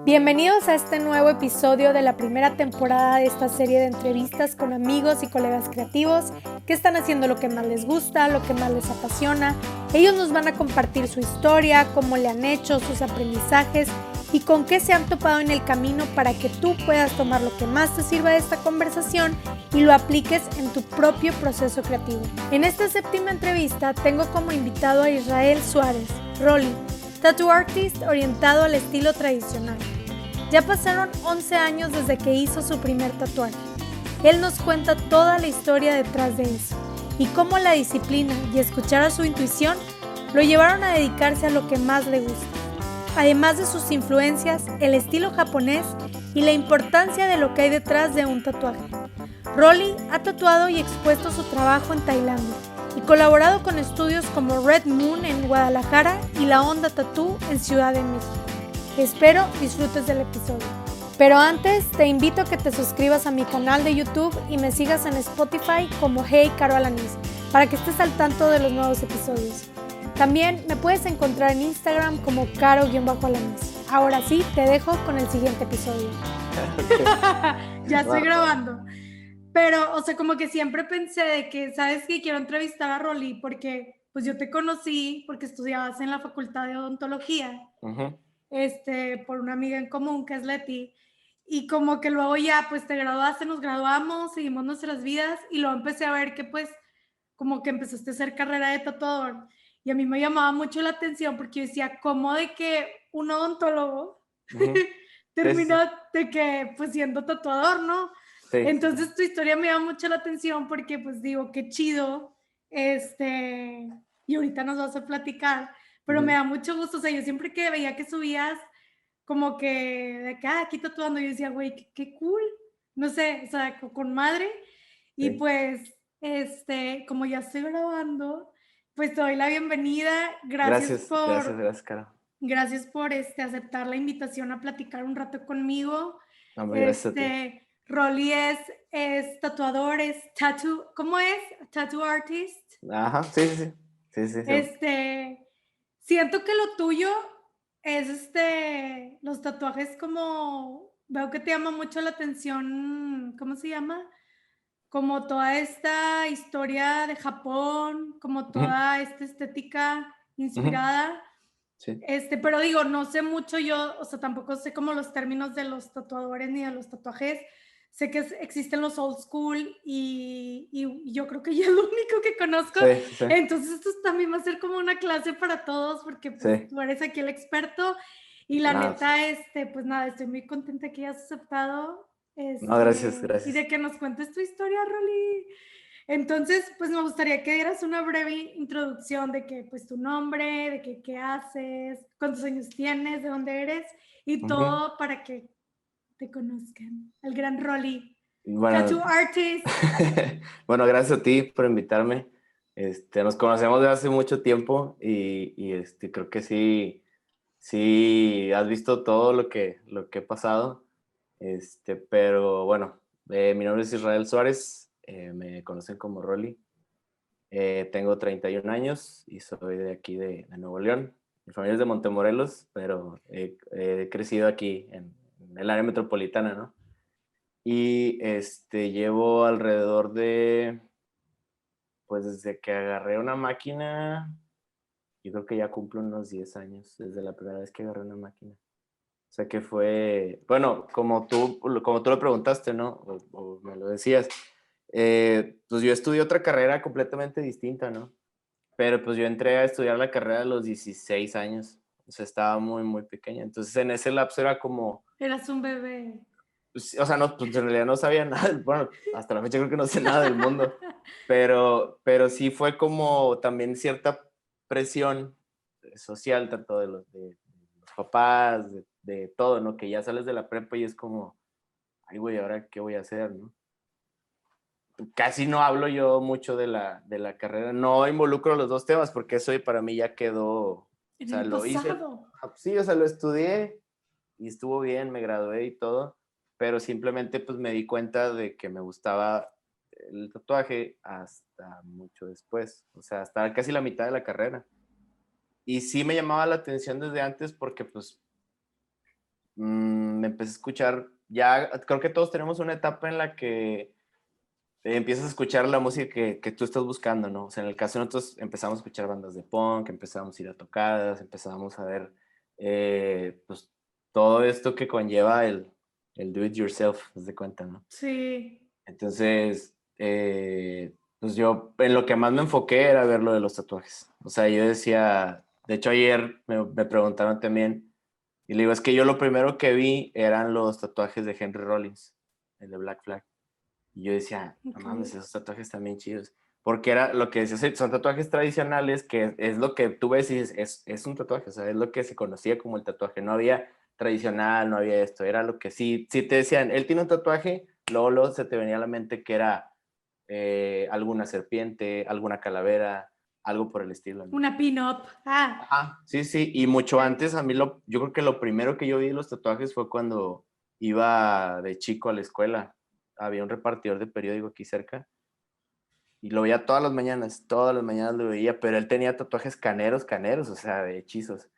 Bienvenidos a este nuevo episodio de la primera temporada de esta serie de entrevistas con amigos y colegas creativos que están haciendo lo que más les gusta, lo que más les apasiona. Ellos nos van a compartir su historia, cómo le han hecho, sus aprendizajes y con qué se han topado en el camino para que tú puedas tomar lo que más te sirva de esta conversación y lo apliques en tu propio proceso creativo. En esta séptima entrevista tengo como invitado a Israel Suárez, Rolly, tattoo artist orientado al estilo tradicional. Ya pasaron 11 años desde que hizo su primer tatuaje. Él nos cuenta toda la historia detrás de eso y cómo la disciplina y escuchar a su intuición lo llevaron a dedicarse a lo que más le gusta. Además de sus influencias, el estilo japonés y la importancia de lo que hay detrás de un tatuaje. Rolly ha tatuado y expuesto su trabajo en Tailandia y colaborado con estudios como Red Moon en Guadalajara y La Onda Tattoo en Ciudad de México. Espero disfrutes del episodio. Pero antes, te invito a que te suscribas a mi canal de YouTube y me sigas en Spotify como Hey Caro Alanis, para que estés al tanto de los nuevos episodios. También me puedes encontrar en Instagram como Caro-Alanis. Ahora sí, te dejo con el siguiente episodio. Ya estoy grabando. Pero, o sea, como que siempre pensé de que, ¿sabes qué? Quiero entrevistar a Rolly porque, pues yo te conocí porque estudiabas en la Facultad de Odontología. Uh-huh. Por una amiga en común que es Leti, y como que luego ya pues te graduaste, nos graduamos, seguimos nuestras vidas y luego empecé a ver que pues como que empezaste a hacer carrera de tatuador y a mí me llamaba mucho la atención porque yo decía, ¿cómo de que un odontólogo uh-huh. terminó de que pues siendo tatuador, ¿no? Sí. Entonces tu historia me llama mucho la atención porque pues digo, qué chido, y ahorita nos vas a platicar. Pero me da mucho gusto, o sea, yo siempre que veía que subías como que de que, aquí tatuando, yo decía, güey, qué cool, no sé, o sea, con madre. Y pues, como ya estoy grabando, pues te doy la bienvenida. Gracias, Caro. Gracias por aceptar la invitación a platicar un rato conmigo. No, gracias a ti. Rolly es tatuador, es tattoo, ¿cómo es? Tattoo artist. Ajá, sí. Siento que lo tuyo es los tatuajes como, veo que te llama mucho la atención, ¿cómo se llama? Como toda esta historia de Japón, como toda esta estética inspirada. Sí. Pero digo, no sé mucho yo, o sea, tampoco sé como los términos de los tatuadores ni de los tatuajes. Sé que existen los old school y yo creo que ya es lo único que conozco. Sí. Entonces esto también va a ser como una clase para todos porque pues, tú eres aquí el experto y la neta, pues nada, estoy muy contenta que hayas aceptado. No, gracias. Y de que nos cuentes tu historia, Rolly. Entonces, pues me gustaría que dieras una breve introducción de que, pues, tu nombre, de que, qué haces, cuántos años tienes, de dónde eres y todo para que te conozcan. El gran Rolly, tattoo artist. Bueno, gracias a ti por invitarme. Nos conocemos desde hace mucho tiempo y creo que sí has visto todo lo que he pasado. Pero bueno, mi nombre es Israel Suárez, me conocen como Rolly. Tengo 31 años y soy de aquí de Nuevo León. Mi familia es de Montemorelos, pero he crecido aquí en el área metropolitana, ¿no? Y llevo alrededor de, pues desde que agarré una máquina, yo creo que ya cumplo unos 10 años desde la primera vez que agarré una máquina. O sea que fue, bueno, como tú lo preguntaste, ¿no? O me lo decías, pues yo estudié otra carrera completamente distinta, ¿no? Pero pues yo entré a estudiar la carrera a los 16 años. O sea, estaba muy, muy pequeña. Entonces en ese lapso era como... Eras un bebé. Pues, o sea, no, pues en realidad no sabía nada. Bueno, hasta la fecha creo que no sé nada del mundo. Pero sí fue como también cierta presión social, tanto de los papás, de todo, ¿no? Que ya sales de la prepa y es como, ay, güey, ¿ahora qué voy a hacer, no? Casi no hablo yo mucho de la carrera, no involucro los dos temas porque eso para mí ya quedó, o sea, lo hice. Sí, o sea, lo estudié y estuvo bien, me gradué y todo, pero simplemente pues me di cuenta de que me gustaba el tatuaje hasta mucho después, o sea, hasta casi la mitad de la carrera. Y sí me llamaba la atención desde antes porque pues me empecé a escuchar, ya creo que todos tenemos una etapa en la que empiezas a escuchar la música que tú estás buscando, ¿no? O sea, en el caso de nosotros empezamos a escuchar bandas de punk, empezamos a ir a tocadas, empezamos a ver, pues, todo esto que conlleva el do it yourself, haz de cuenta, ¿no? Sí. Entonces, pues yo en lo que más me enfoqué era ver lo de los tatuajes. O sea, yo decía, de hecho ayer me preguntaron también, y le digo, es que yo lo primero que vi eran los tatuajes de Henry Rollins, el de Black Flag. Y yo decía, no Ok. mames, esos tatuajes también chidos. Porque era lo que decía, son tatuajes tradicionales, que es lo que tú ves y dices, es un tatuaje, o sea, es lo que se conocía como el tatuaje. No había tradicional, no había esto, era lo que sí te decían, él tiene un tatuaje, luego se te venía a la mente que era alguna serpiente, alguna calavera, algo por el estilo, ¿no? Una pin-up. Ah, Ajá, sí, sí, y mucho ok. antes a mí yo creo que lo primero que yo vi de los tatuajes fue cuando iba de chico a la escuela. Había un repartidor de periódico aquí cerca y lo veía todas las mañanas lo veía, pero él tenía tatuajes caneros, caneros, o sea, de hechizos.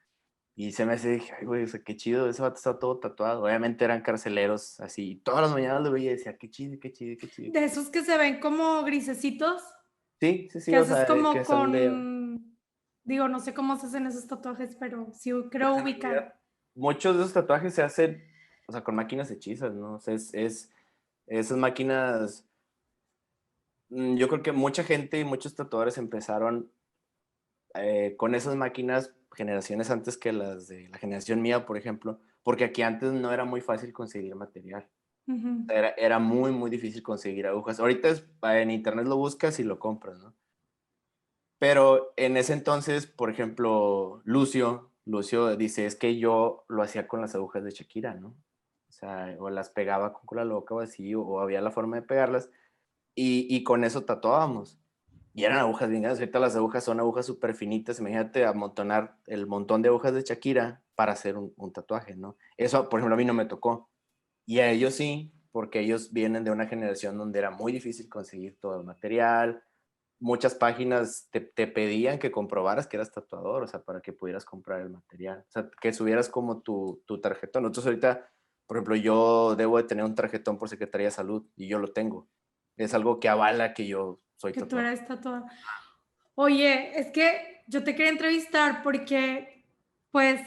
Y se me hace, dije, ay, güey, o sea, qué chido, ese vato está todo tatuado. Obviamente eran carceleros, así, y todas las mañanas lo veía y decía, qué chido, qué chido, qué chido, De qué chido. esos que se ven como grisecitos, Sí, sí, sí, que o haces sea, como que son de... digo, no sé cómo se hacen esos tatuajes, pero sí creo Pues en ubicar. realidad, muchos de esos tatuajes se hacen, o sea, con máquinas hechizas, ¿no? O sea, esas máquinas, yo creo que mucha gente y muchos tatuadores empezaron con esas máquinas generaciones antes que las de la generación mía, por ejemplo, porque aquí antes no era muy fácil conseguir material. Ujú. Era muy, muy difícil conseguir agujas. Ahorita en internet lo buscas y lo compras, ¿no? Pero en ese entonces, por ejemplo, Lucio dice, es que yo lo hacía con las agujas de Shakira, ¿no? O sea, o las pegaba con cola loca o así, o había la forma de pegarlas, y con eso tatuábamos. Y eran agujas bien grandes. Ahorita las agujas son agujas súper finitas. Imagínate amontonar el montón de agujas de Shakira para hacer un tatuaje, ¿no? Eso, por ejemplo, a mí no me tocó. Y a ellos sí, porque ellos vienen de una generación donde era muy difícil conseguir todo el material. Muchas páginas te pedían que comprobaras que eras tatuador, o sea, para que pudieras comprar el material. O sea, que subieras como tu tarjetón. Entonces ahorita, por ejemplo, yo debo de tener un tarjetón por Secretaría de Salud y yo lo tengo. Es algo que avala que yo soy Que tú tatuador. eres tatuada. Oye, es que yo te quería entrevistar porque, pues,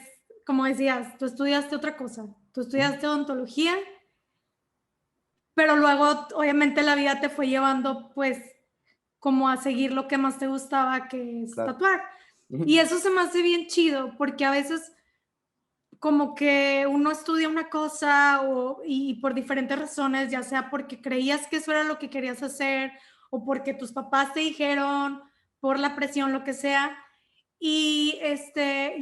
como decías, tú estudiaste otra cosa. Tú Ujú. estudiaste odontología, pero luego, obviamente, la vida te fue llevando, pues, como a seguir lo que más te gustaba, que es Claro. tatuar. Y Ujú. eso se me hace bien chido, porque a veces como que uno estudia una cosa y por diferentes razones, ya sea porque creías que eso era lo que querías hacer o porque tus papás te dijeron, por la presión, lo que sea, y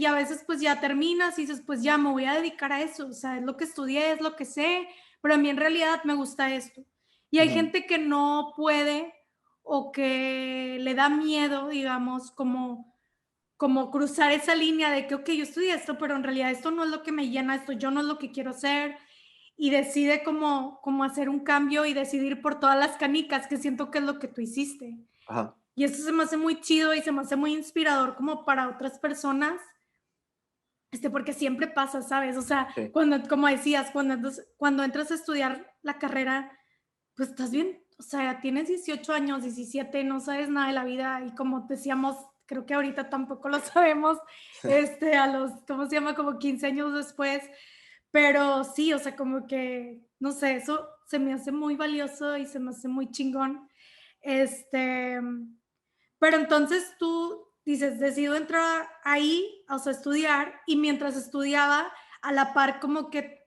a veces pues ya terminas y dices, pues ya me voy a dedicar a eso, o sea, es lo que estudié, es lo que sé, pero a mí en realidad me gusta esto. Y hay Ujú. gente que no puede o que le da miedo, digamos, como cruzar esa línea de que, ok, yo estudié esto, pero en realidad esto no es lo que me llena, esto yo no es lo que quiero hacer, y decide como hacer un cambio y decidir por todas las canicas, que siento que es lo que tú hiciste. Ajá. Y eso se me hace muy chido y se me hace muy inspirador como para otras personas, porque siempre pasa, ¿sabes? O sea, Sí. como decías, cuando entras a estudiar la carrera, pues estás bien, o sea, tienes 18 años, 17, no sabes nada de la vida y como decíamos, creo que ahorita tampoco lo sabemos, a los, ¿cómo se llama? Como 15 años después, pero sí, o sea, como que, no sé, eso se me hace muy valioso y se me hace muy chingón. Este, pero entonces tú dices, decido entrar ahí, o sea, estudiar, y mientras estudiaba, a la par como que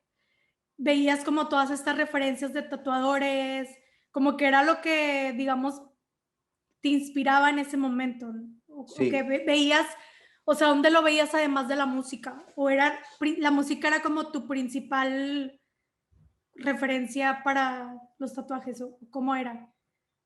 veías como todas estas referencias de tatuadores, como que era lo que, digamos, te inspiraba en ese momento, ¿no? O que Sí. veías, o sea, ¿dónde lo veías además de la música? ¿O era, la música era como tu principal referencia para los tatuajes? ¿O cómo era?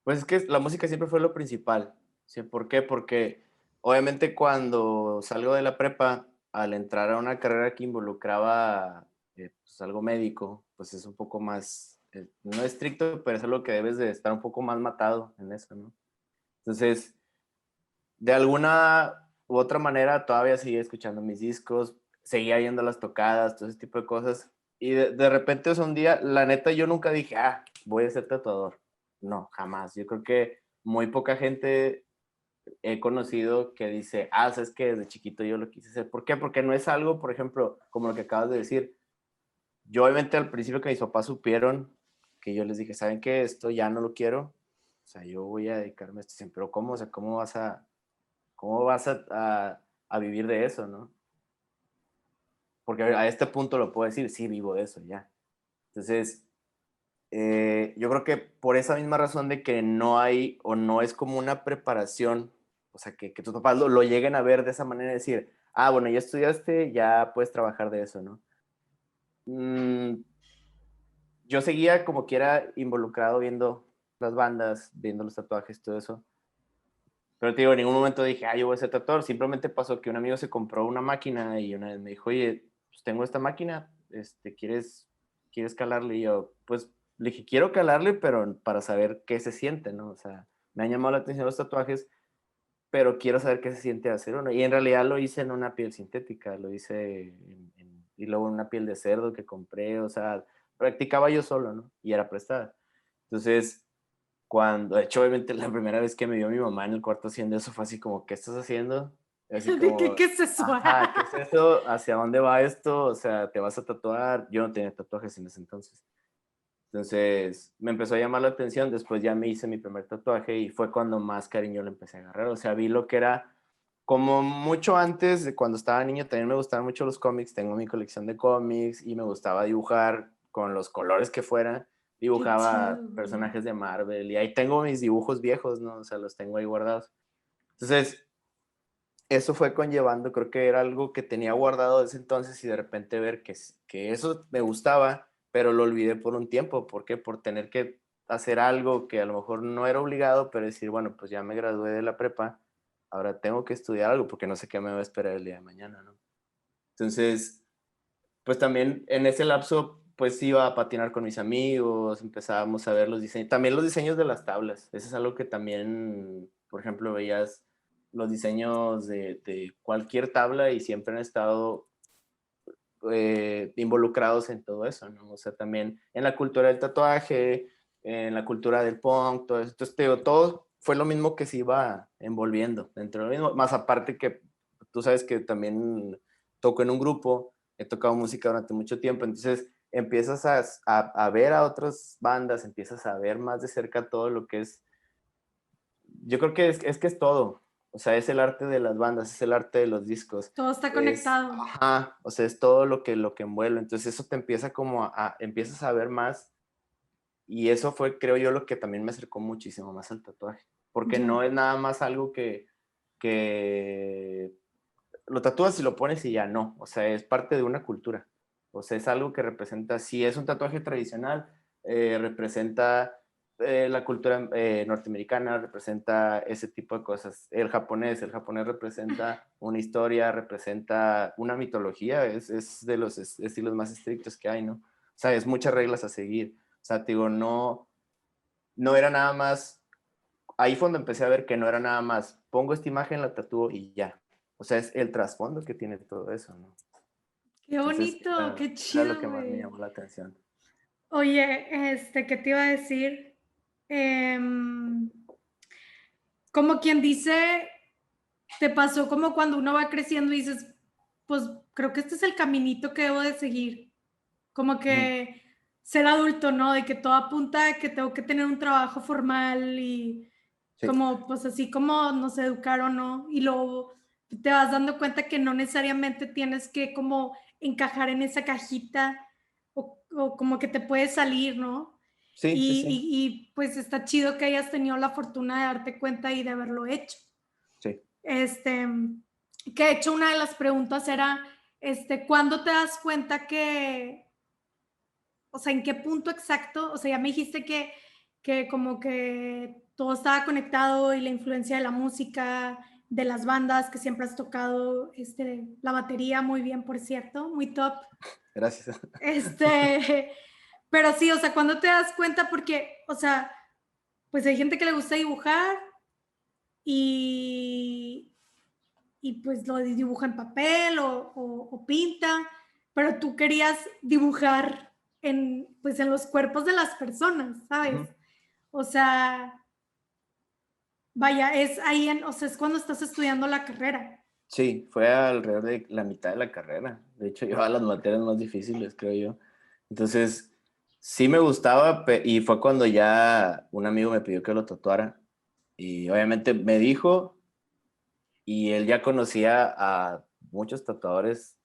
Pues es que la música siempre fue lo principal. ¿Sí? ¿Por qué? Porque obviamente cuando salgo de la prepa, al entrar a una carrera que involucraba pues algo médico, pues es un poco más, no estricto, pero es algo que debes de estar un poco más matado en eso, ¿no? Entonces, de alguna u otra manera, todavía seguía escuchando mis discos, seguía yendo a las tocadas, todo ese tipo de cosas, Y de repente, o sea, un día, la neta, yo nunca dije, voy a ser tatuador. No, jamás. Yo creo que muy poca gente he conocido que dice, sabes que desde chiquito yo lo quise hacer. ¿Por qué? Porque no es algo, por ejemplo, como lo que acabas de decir. Yo obviamente al principio que mis papás supieron que yo les dije, ¿saben qué? Esto ya no lo quiero. O sea, yo voy a dedicarme a esto. Dicen, pero ¿cómo? O sea, ¿cómo vas a vivir de eso, no? Porque a este punto lo puedo decir, sí, vivo de eso ya. Entonces, yo creo que por esa misma razón de que no hay o no es como una preparación, o sea, que tus papás lo lleguen a ver de esa manera y decir, bueno, ya estudiaste, ya puedes trabajar de eso, ¿no? Yo seguía como quiera involucrado viendo las bandas, viendo los tatuajes, todo eso. Pero te digo, en ningún momento dije, yo voy a ser tatuador. Simplemente pasó que un amigo se compró una máquina y una vez me dijo, oye, pues tengo esta máquina, ¿quieres calarle? Y yo, pues le dije, quiero calarle, pero para saber qué se siente, ¿no? O sea, me han llamado la atención los tatuajes, pero quiero saber qué se siente hacer uno. Y en realidad lo hice en una piel sintética, lo hice y luego en una piel de cerdo que compré, o sea, practicaba yo solo, ¿no? Y era prestada. Entonces, de hecho, obviamente la primera vez que me vio mi mamá en el cuarto haciendo eso fue así como, ¿qué estás haciendo? Así ¿De como, qué es eso? ajá, ¿qué es eso? ¿Hacia dónde va esto? O sea, ¿te vas a tatuar? Yo no tenía tatuajes en ese entonces. Entonces, me empezó a llamar la atención, después ya me hice mi primer tatuaje y fue cuando más cariño le empecé a agarrar. O sea, vi lo que era, como mucho antes de cuando estaba niño, también me gustaban mucho los cómics, tengo mi colección de cómics y me gustaba dibujar con los colores que fueran. Qué Dibujaba chido, güey. personajes de Marvel y ahí tengo mis dibujos viejos, ¿no? O sea, los tengo ahí guardados. Entonces, eso fue conllevando, creo que era algo que tenía guardado desde entonces y de repente ver que eso me gustaba, pero lo olvidé por un tiempo. ¿Por qué? Por tener que hacer algo que a lo mejor no era obligado, pero decir, bueno, pues ya me gradué de la prepa, ahora tengo que estudiar algo porque no sé qué me va a esperar el día de mañana, ¿no? Entonces, pues también en ese lapso, pues iba a patinar con mis amigos, empezábamos a ver los diseños, también los diseños de las tablas. Eso es algo que también, por ejemplo, veías los diseños de cualquier tabla y siempre han estado involucrados en todo eso, ¿no? O sea, también en la cultura del tatuaje, en la cultura del punk, todo eso. Entonces, te digo, todo fue lo mismo que se iba envolviendo dentro de lo mismo, más aparte que tú sabes que también toco en un grupo, he tocado música durante mucho tiempo, entonces empiezas a ver a otras bandas, empiezas a ver más de cerca todo lo que es, yo creo que es que es todo, o sea, es el arte de las bandas, es el arte de los discos, Todo está conectado. ajá, o sea, es todo lo que envuelve, entonces eso te empieza como empiezas a ver más y eso fue, creo yo, lo que también me acercó muchísimo más al tatuaje, porque Ya. no es nada más algo que lo tatúas y lo pones y ya no, o sea, es parte de una cultura, o sea, es algo que representa, si es un tatuaje tradicional, representa la cultura norteamericana, representa ese tipo de cosas, el japonés representa una historia, representa una mitología, es de los estilos más estrictos que hay, ¿no? O sea, es muchas reglas a seguir, o sea, te digo, no era nada más, ahí fue donde empecé a ver que no era nada más, pongo esta imagen, la tatúo y ya. O sea, es el trasfondo que tiene todo eso, ¿no? Qué Entonces, bonito, qué era lo chido, que más me güey. llamó la atención. Oye, ¿qué te iba a decir? Em, Como quien dice, te pasó como cuando uno va creciendo y dices, pues creo que este es el caminito que debo de seguir. Como Ujú. que ser adulto, ¿no? De que todo apunta a que tengo que tener un trabajo formal y Sí, como, pues así como nos educaron, ¿no? Y luego te vas dando cuenta que no necesariamente tienes que como encajar en esa cajita o como que te puedes salir, ¿no? sí, sí, sí, Pues está chido que hayas tenido la fortuna de darte cuenta y de haberlo hecho. sí. Este, que de hecho una de las preguntas era, ¿cuándo te das cuenta o sea, en qué punto exacto? O sea, ya me dijiste que como que todo estaba conectado y la influencia de la música, de las bandas, que siempre has tocado la batería muy bien, por cierto, muy top. Gracias. Este, pero sí, o sea, ¿cuándo te das cuenta? Porque, o sea, pues hay gente que le gusta dibujar y, y pues lo dibuja en papel o pinta, pero tú querías dibujar pues en los cuerpos de las personas, ¿sabes? Ujú. O sea, vaya, es ahí, o sea, es cuando estás estudiando la carrera. Sí, fue alrededor de la mitad de la carrera. De hecho, llevaba las materias más difíciles, creo yo. Entonces, sí me gustaba y fue cuando ya un amigo me pidió que lo tatuara. Y obviamente me dijo, y él ya conocía a muchos tatuadores.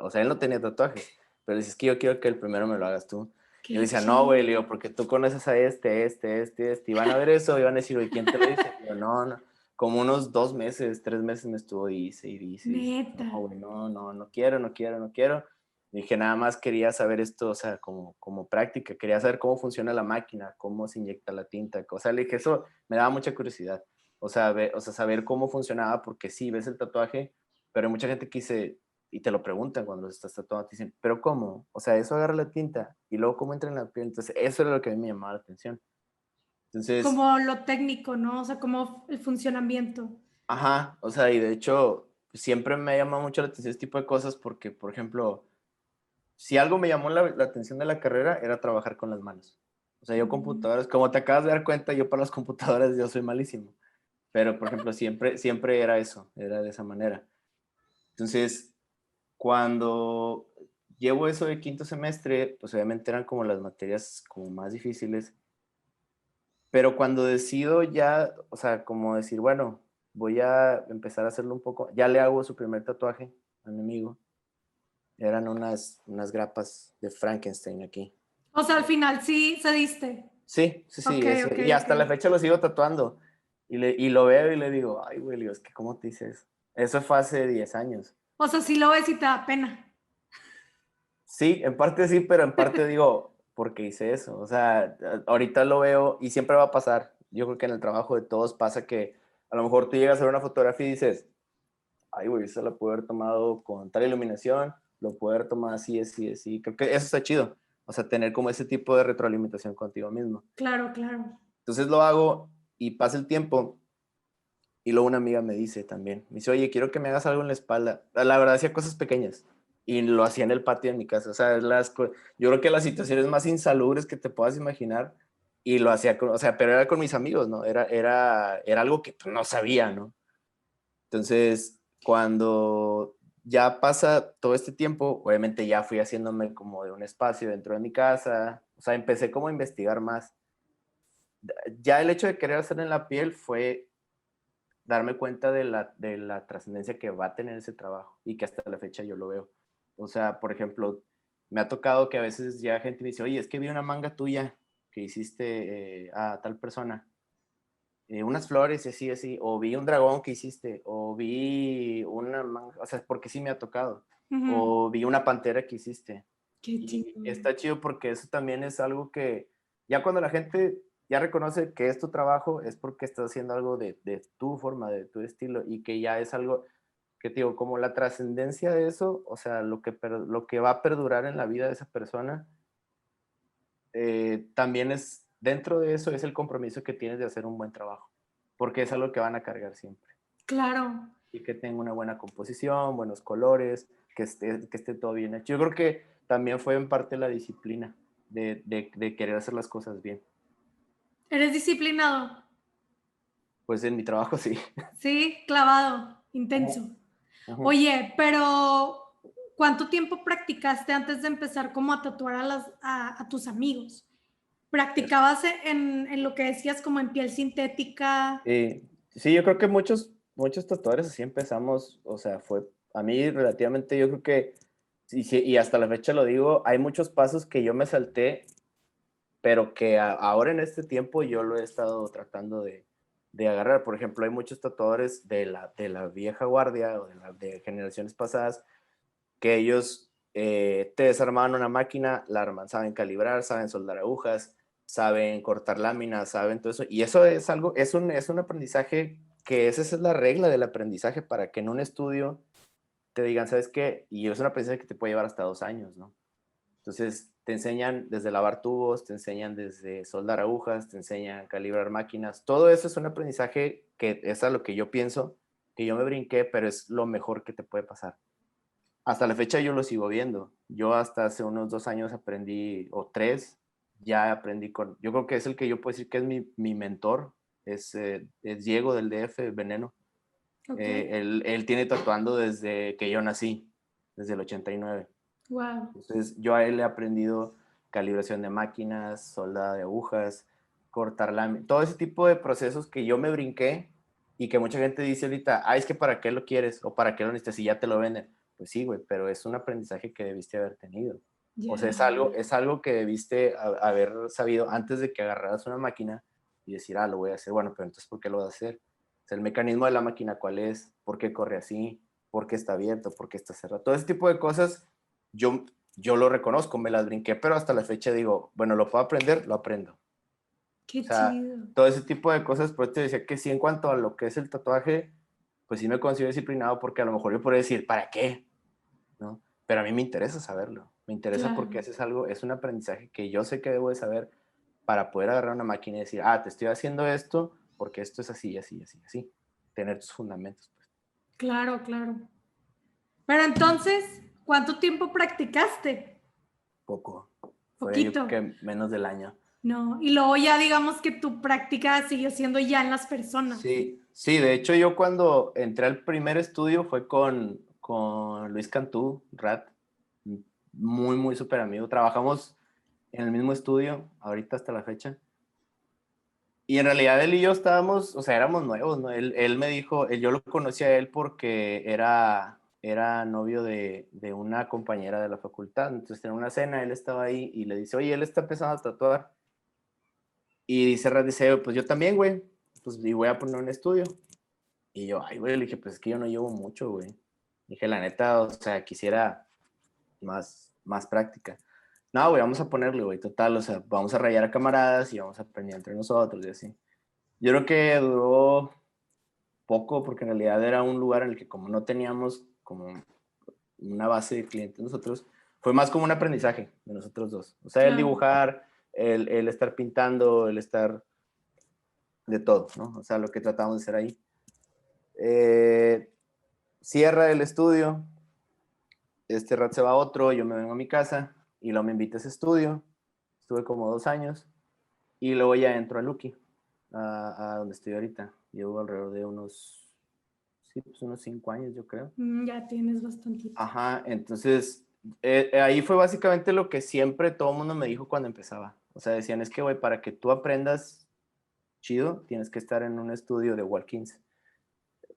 O sea, él no tenía tatuajes, pero le dices que yo quiero que el primero me lo hagas tú. Y él Qué decía, no, güey, le chido. digo, porque tú conoces a y van a ver eso, y van a decir, güey, ¿quién te lo dice? Y yo, no, no. Como unos 2 meses, 3 meses me estuvo dice, no, Neta. güey, no quiero, no quiero. Dije, nada más quería saber esto, o sea, como práctica, quería saber cómo funciona la máquina, cómo se inyecta la tinta, o sea, le dije, eso me daba mucha curiosidad, o sea, saber cómo funcionaba, porque sí, ves el tatuaje, pero hay mucha gente que dice, y te lo preguntan cuando estás tatuando, te dicen, pero ¿cómo? O sea, eso agarra la tinta y luego cómo entra en la piel. Entonces, eso era lo que a mí me llamaba la atención. Entonces, Como lo técnico, ¿no? O sea, como el funcionamiento. ajá, o sea, y de hecho, siempre me ha llamado mucho la atención este tipo de cosas porque, por ejemplo, si algo me llamó la atención de la carrera era trabajar con las manos. O sea, yo computadoras, como te acabas de dar cuenta, yo para las computadoras yo soy malísimo. Pero, por ejemplo, siempre era eso, era de esa manera. Entonces, cuando llevo eso de quinto semestre, pues obviamente eran como las materias como más difíciles, pero cuando decido ya, o sea, como decir, bueno, voy a empezar a hacerlo un poco, ya le hago su primer tatuaje a mi amigo, eran unas grapas de Frankenstein aquí. O sea, al final sí cediste. Sí, Ok, eso, ok, y ok. hasta la fecha lo sigo tatuando, y lo veo y le digo, ay, güey, le digo, es que ¿cómo te dices? Eso fue hace 10 años. O sea, sí lo ves y te da pena. Sí, en parte sí, pero en parte digo, ¿por qué hice eso? O sea, ahorita lo veo y siempre va a pasar. Yo creo que en el trabajo de todos pasa que a lo mejor tú llegas a ver una fotografía y dices, ay, güey, eso lo puedo haber tomado con tal iluminación, lo puedo haber tomado así, así, así. Creo que eso está chido. O sea, tener como ese tipo de retroalimentación contigo mismo. Claro, claro. Entonces lo hago y pasa el tiempo y luego una amiga me dice también, me dice, oye, quiero que me hagas algo en la espalda. La verdad hacía cosas pequeñas y lo hacía en el patio de mi casa. O sea, yo creo que las situaciones más insalubres que te puedas imaginar y lo hacía con, o sea, pero era con mis amigos, ¿no? Era algo que pues, no sabía, ¿no? Entonces, cuando ya pasa todo este tiempo, obviamente ya fui haciéndome como de un espacio dentro de mi casa, o sea, empecé como a investigar más. Ya el hecho de querer hacer en la piel fue darme cuenta de la trascendencia que va a tener ese trabajo y que hasta la fecha yo lo veo. O sea, por ejemplo, me ha tocado que a veces ya gente me dice, oye, es que vi una manga tuya que hiciste a tal persona, unas flores y así, así, o vi un dragón que hiciste, o vi una manga, o sea, porque sí me ha tocado, Ujú. o vi una pantera que hiciste. Qué Y chido. está chido porque eso también es algo que ya cuando la gente ya reconoce que es tu trabajo, es porque estás haciendo algo de tu forma, de tu estilo, y que ya es algo que te digo, como la trascendencia de eso, o sea, lo que va a perdurar en la vida de esa persona, también es, dentro de eso es el compromiso que tienes de hacer un buen trabajo, porque es algo que van a cargar siempre. Claro. Y que tenga una buena composición, buenos colores, que esté todo bien hecho. Yo creo que también fue en parte la disciplina de querer hacer las cosas bien. ¿Eres disciplinado? Pues en mi trabajo sí. Sí, clavado, Ujú, intenso. ujú. Oye, pero ¿cuánto tiempo practicaste antes de empezar como a tatuar a tus amigos? ¿Practicabas en lo que decías como en piel sintética? Sí, yo creo que muchos tatuadores así empezamos, o sea, fue a mí relativamente, yo creo que, sí, sí, y hasta la fecha lo digo, hay muchos pasos que yo me salté, pero que ahora en este tiempo yo lo he estado tratando de agarrar. Por ejemplo, hay muchos tatuadores de la vieja guardia o de generaciones pasadas que ellos te desarmaban una máquina, la arman, saben calibrar, saben soldar agujas, saben cortar láminas, saben todo eso. Y eso es algo, es un aprendizaje que esa es la regla del aprendizaje para que en un estudio te digan, ¿sabes qué? Y es un aprendizaje que te puede llevar hasta 2 años, ¿no? Entonces, te enseñan desde lavar tubos, te enseñan desde soldar agujas, te enseñan calibrar máquinas. Todo eso es un aprendizaje que es a lo que yo pienso, que yo me brinqué, pero es lo mejor que te puede pasar. hasta la fecha yo lo sigo viendo. Yo hasta hace unos 2 años aprendí, o 3, ya aprendí con, yo creo que es el que yo puedo decir que es mi mentor, es Diego del DF, Veneno. Ok. Él tiene tatuando desde que yo nací, desde el 89. Wow. Entonces yo a él he aprendido calibración de máquinas, soldada de agujas, cortar láminas, todo ese tipo de procesos que yo me brinqué y que mucha gente dice ahorita, es que para qué lo quieres o para qué lo necesitas si ya te lo venden. Pues sí, güey, pero es un aprendizaje que debiste haber tenido. O sea, Ya. es algo que debiste haber sabido antes de que agarraras una máquina y decir, lo voy a hacer. Bueno, pero entonces, ¿por qué lo vas a hacer? O sea, el mecanismo de la máquina, ¿cuál es? ¿Por qué corre así? ¿Por qué está abierto? ¿Por qué está cerrado? Todo ese tipo de cosas yo, yo lo reconozco, me las brinqué, pero hasta la fecha digo, bueno, lo puedo aprender, lo aprendo. O Qué sea, chido. todo ese tipo de cosas, pues te decía que sí, en cuanto a lo que es el tatuaje, pues sí me considero disciplinado porque a lo mejor yo podría decir, ¿para qué? ¿No? Pero a mí me interesa saberlo. Me interesa Claro. porque ese es algo, es un aprendizaje que yo sé que debo de saber para poder agarrar una máquina y decir, te estoy haciendo esto porque esto es así, así, así, así. Tener tus fundamentos, pues. Claro, claro. Pero entonces, ¿cuánto tiempo practicaste? Poco. Fue yo Poquito. creo que menos del año. No. Y luego ya digamos que tu práctica siguió siendo ya en las personas. Sí, sí, de hecho yo cuando entré al primer estudio fue con Luis Cantú, Rat, muy, muy súper amigo. Trabajamos en el mismo estudio, ahorita hasta la fecha. Y en realidad él y yo estábamos, o sea, éramos nuevos, ¿no? Él me dijo, yo lo conocí a él porque era novio de una compañera de la facultad. Entonces en una cena él estaba ahí y le dice, oye, él está empezando a tatuar. Y dice Rat, dice, pues yo también, güey. Pues y voy a poner un estudio. Y yo, güey, le dije, pues es que yo no llevo mucho, güey. Dije, la neta, o sea, quisiera más práctica. No, güey, vamos a ponerle, güey, total, o sea, vamos a rayar a camaradas y vamos a aprender entre nosotros y así. Yo creo que duró poco porque en realidad era un lugar en el que como no teníamos como una base de clientes nosotros, fue más como un aprendizaje de nosotros dos. O sea, el Claro. dibujar, el estar pintando, el estar de todo, ¿no? O sea, lo que tratamos de hacer ahí. Eh, Cierra el estudio, este Rat se va a otro, yo me vengo a mi casa y luego me invita a ese estudio. Estuve como 2 años y luego ya entro a Lucky, a donde estoy ahorita. Llevo alrededor de sí, pues unos 5 años, yo creo. Ya tienes bastantito. Ajá, entonces ahí fue básicamente lo que siempre todo el mundo me dijo cuando empezaba. O sea, decían, es que, güey, para que tú aprendas chido, tienes que estar en un estudio de walk-ins.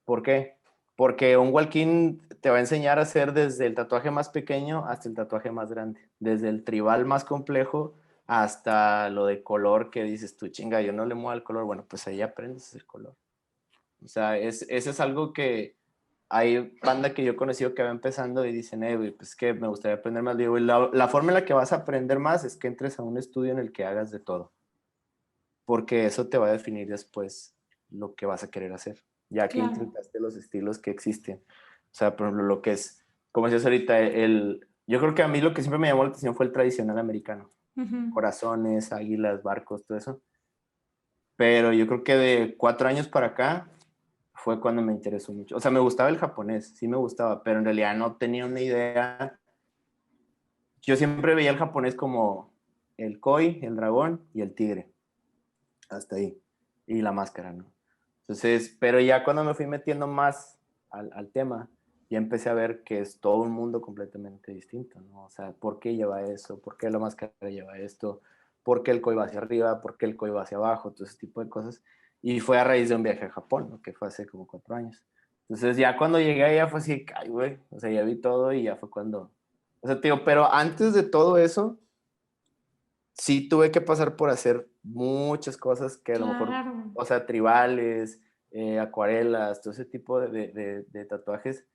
¿Por qué? Porque un walk-in te va a enseñar a hacer desde el tatuaje más pequeño hasta el tatuaje más grande. Desde el tribal más complejo hasta lo de color que dices tú, chinga, yo no le muevo el color. Bueno, pues ahí aprendes el color. O sea, ese es algo que hay banda que yo he conocido que va empezando y dicen, güey, pues que me gustaría aprender más. Digo, la forma en la que vas a aprender más es que entres a un estudio en el que hagas de todo. Porque eso te va a definir después lo que vas a querer hacer, ya que Claro. intentaste los estilos que existen. O sea, por ejemplo, lo que es, como decías ahorita, yo creo que a mí lo que siempre me llamó la atención fue el tradicional americano. Ujú. Corazones, águilas, barcos, todo eso. Pero yo creo que de 4 años para acá fue cuando me interesó mucho. O sea, me gustaba el japonés, sí me gustaba, pero en realidad no tenía una idea. Yo siempre veía el japonés como el koi, el dragón y el tigre. Hasta ahí. Y la máscara, ¿no? Entonces, pero ya cuando me fui metiendo más al tema, ya empecé a ver que es todo un mundo completamente distinto, ¿no? O sea, ¿por qué lleva eso? ¿Por qué la máscara lleva esto? ¿Por qué el koi va hacia arriba? ¿Por qué el koi va hacia abajo? Todo ese tipo de cosas. Y fue a raíz de un viaje a Japón, ¿no? Que fue hace como 4 años. Entonces, ya cuando llegué allá fue así, ay, güey, o sea, ya vi todo y ya fue cuando... O sea, tío, pero antes de todo eso, sí tuve que pasar por hacer muchas cosas que a lo mejor, Claro. o sea, tribales, acuarelas, todo ese tipo de tatuajes,